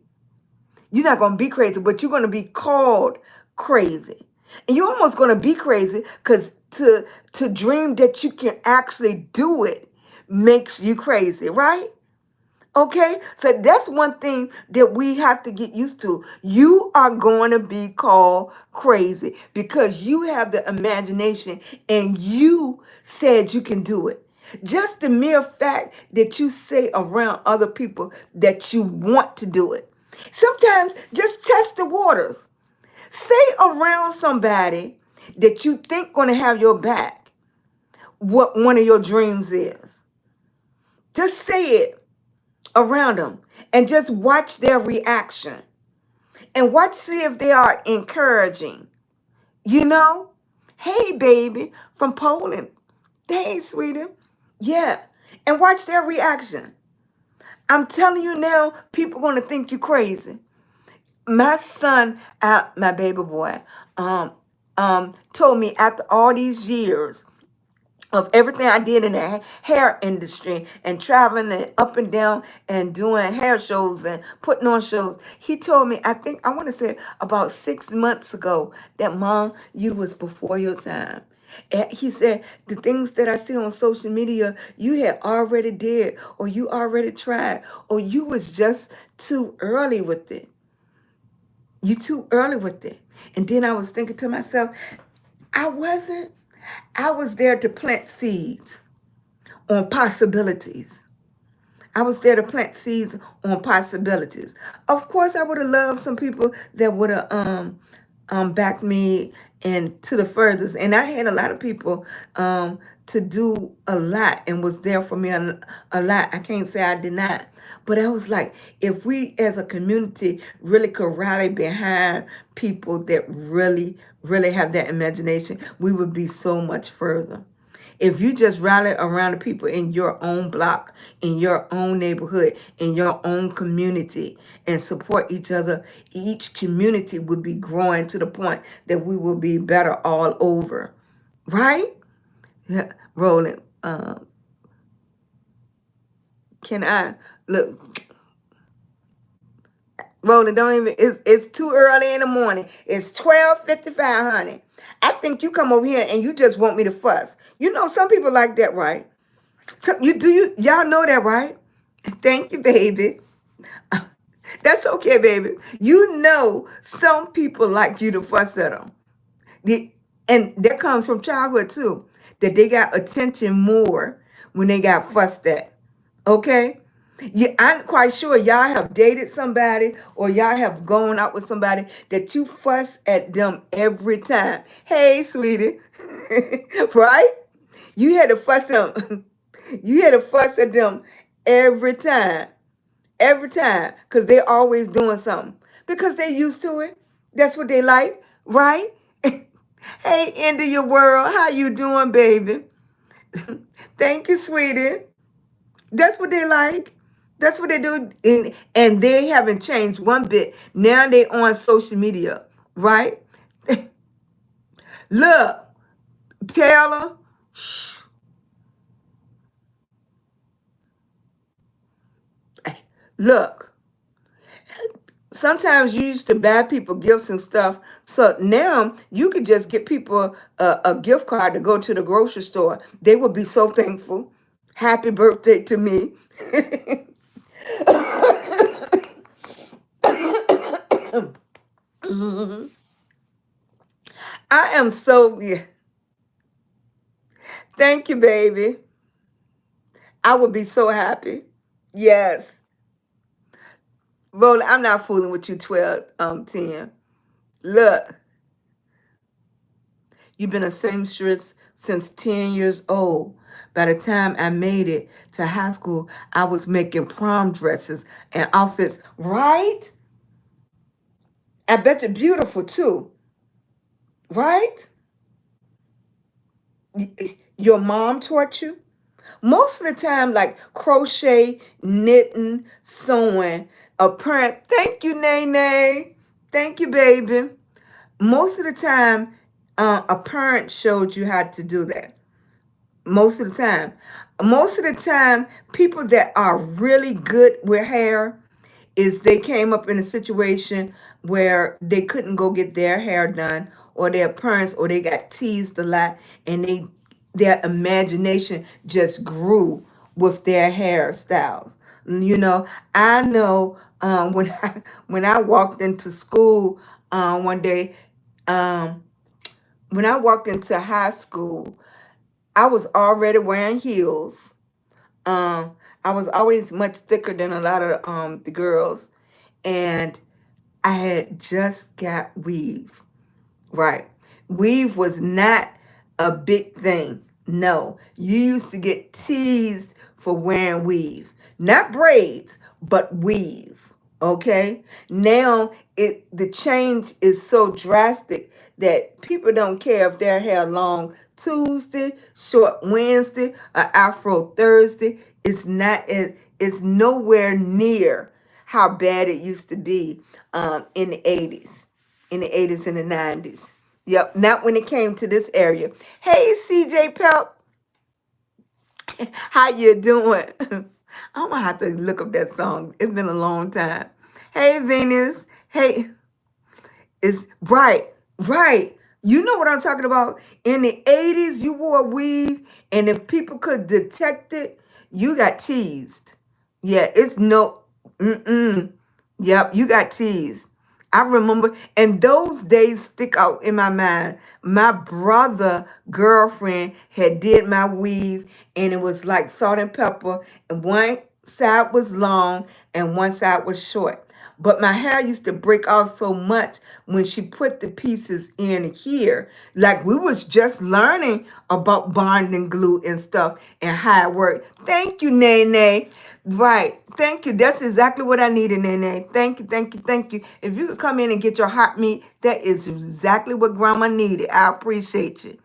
You're not gonna be crazy, but you're gonna be called crazy, and you're almost gonna be crazy because to dream that you can actually do it makes you crazy, right? Okay, so that's one thing that we have to get used to. You are going to be called crazy because you have the imagination and you said you can do it. Just the mere fact that you say around other people that you want to do it. Sometimes just test the waters. Say around somebody that you think gonna have your back what one of your dreams is. Just say it around them and just watch their reaction and watch see if they are encouraging. You know, hey baby from Poland. Hey sweetie. Yeah. And watch their reaction. I'm telling you now, people gonna think you crazy. My son, my baby boy, told me after all these years of everything I did in the hair industry and traveling and up and down and doing hair shows and putting on shows. He told me, I want to say about 6 months ago, that Mom, you was before your time. And he said, the things that I see on social media, you had already did, or you already tried, or you was just too early with it. You too early with it. And then I was thinking to myself, I wasn't. I was there to plant seeds on possibilities. I was there to plant seeds on possibilities. Of course, I would have loved some people that would have backed me and to the furthest. And I had a lot of people to do a lot and was there for me a lot. I can't say I did not. But I was like, if we as a community really could rally behind people that really, really have that imagination, we would be so much further. If you just rally around the people in your own block, in your own neighborhood, in your own community, and support each other, each community would be growing to the point that we will be better all over. Right? Yeah. Roland, can I look? Roland, don't even. It's too early in the morning. It's 12:55, honey. I think you come over here and you just want me to fuss. You know some people like that, right? So y'all know that, right? Thank you, baby. That's okay, baby. You know some people like you to fuss at them. And that comes from childhood too. That they got attention more when they got fussed at. Okay? Yeah, I'm quite sure y'all have dated somebody or y'all have gone out with somebody that you fuss at them every time. Hey, sweetie. Right? You had to fuss at them. You had to fuss at them every time. Every time. Because they're always doing something. Because they used to it. That's what they like. Right? Hey, end of your world. How you doing, baby? Thank you, sweetie. That's what they like. That's what they do. And they haven't changed one bit. Now they on social media. Right? Look, Taylor. Look. Sometimes you used to buy people gifts and stuff. So now you could just get people a gift card to go to the grocery store. They would be so thankful. Happy birthday to me. I am so, yeah. Thank you, baby. I would be so happy. Yes. Roland, I'm not fooling with you, 12, 10. Look, you've been a seamstress since 10 years old. By the time I made it to high school, I was making prom dresses and outfits. Right? I bet you're beautiful too. Right? Your mom taught you? Most of the time, like crochet, knitting, sewing, a parent. Thank you, Nene. Thank you, baby. Most of the time, a parent showed you how to do that. Most of the time. Most of the time, people that are really good with hair is they came up in a situation where they couldn't go get their hair done or their parents or they got teased a lot and their imagination just grew with their hairstyles. You know, I know when I walked into school one day, when I walked into high school, I was already wearing heels. Um, I was always much thicker than a lot of the girls, and I had just got weave. Right. Weave was not a big thing. No. You used to get teased for wearing weave. Not braids, but weave. Okay? Now the change is so drastic that people don't care if their hair long Tuesday, short Wednesday, or afro Thursday. It's nowhere near how bad it used to be in the 80s, and the 90s. Yep, not when it came to this area. Hey, CJ Pelt, how you doing? I'm gonna have to look up that song. It's been a long time. Hey, Venus. Hey, it's right, right. You know what I'm talking about? In the 80s, you wore a weave, and if people could detect it, you got teased. Yeah, it's no, mm-mm. Yep, you got teased. I remember, and those days stick out in my mind. My brother girlfriend had did my weave, and it was like salt and pepper, and one side was long and one side was short. But my hair used to break off so much when she put the pieces in here. Like we was just learning about bonding glue and stuff and how it worked. Thank you, Nene. Right. Thank you. That's exactly what I needed, Nene. Thank you, thank you, thank you. If you could come in and get your hot meat, that is exactly what Grandma needed. I appreciate you.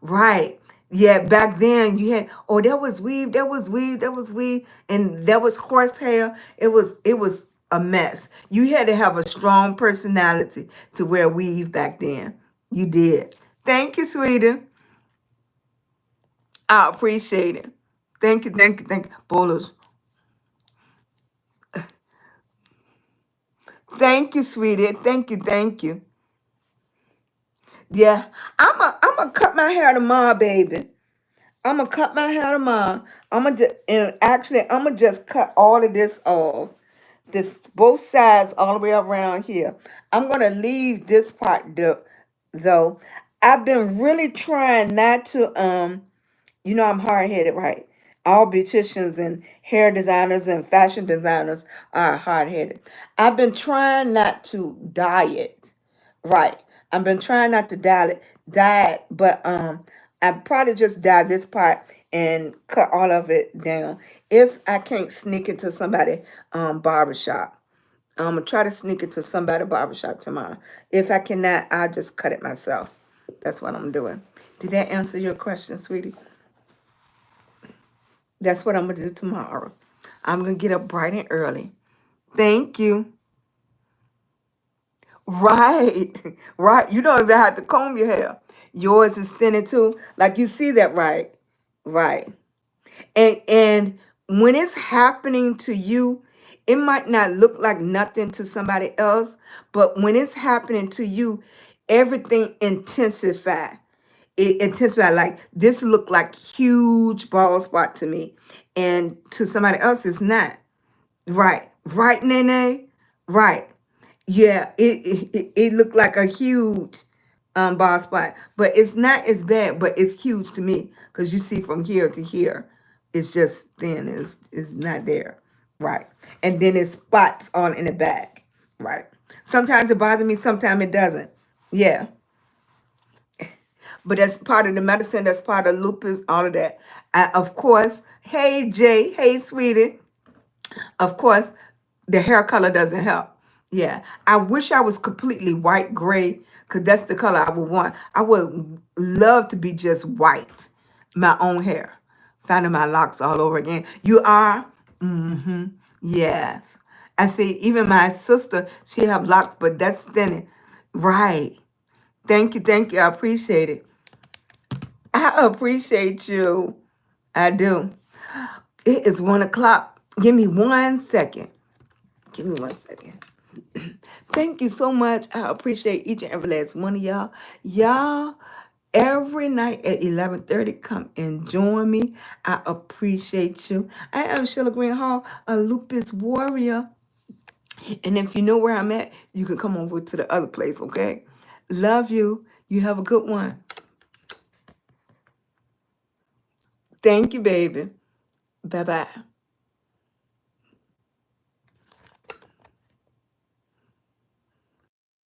Right. Yeah, back then you had, oh, that was weave, that was weave, that was weave, and that was horsehair. It was a mess. You had to have a strong personality to wear weave back then. You did. Thank you, sweetie. I appreciate it. Thank you, thank you, thank you. Bowlers. Thank you, sweetie. Thank you, thank you. Yeah. I'm a cut my hair tomorrow, baby. I'm gonna cut my hair tomorrow. I'm gonna just cut all of this off. This both sides all the way around here. I'm gonna leave this part though. I've been really trying not to I'm hard headed, right? All beauticians and hair designers and fashion designers are hard headed. I've been trying not to diet, right? I've been trying not to diet, but I probably just dye this part and cut all of it down. If I can't sneak into somebody barbershop, I'm gonna try to sneak into somebody barbershop tomorrow. If I cannot, I'll just cut it myself. That's what I'm doing. Did that answer your question, sweetie? That's what I'm gonna do tomorrow. I'm gonna get up bright and early. Thank you. Right, right. You don't even have to comb your hair. Yours is thinning too. Like you see that, right? Right. And when it's happening to you, it might not look like nothing to somebody else, but when it's happening to you, everything intensify. It intensify. Like this look like huge bald spot to me, and to somebody else it's not. Right. Right, Nene? Right. Yeah, it looked like a huge bald spot, but it's not as bad, but it's huge to me because you see from here to here, it's just thin. It's not there, right? And then it spots on in the back, right? Sometimes it bothers me, sometimes it doesn't. Yeah, but that's part of the medicine. That's part of lupus, all of that. Of course. Hey Jay, hey sweetie. Of course, the hair color doesn't help. Yeah. I wish I was completely white gray because that's the color I would want. I would love to be just white, my own hair. Finding my locks all over again. You are? Mm-hmm. Yes. I see, even my sister, she have locks, but that's thinning. Right. Thank you. Thank you. I appreciate it. I appreciate you. I do. It is 1 o'clock. Give me 1 second. Give me 1 second. Thank you so much. I appreciate each and every last one of y'all. Y'all, every night at 11:30, come and join me. I appreciate you. I am SheilagreenHall, a lupus warrior. And if you know where I'm at, you can come over to the other place, okay? Love you. You have a good one. Thank you, baby. Bye-bye.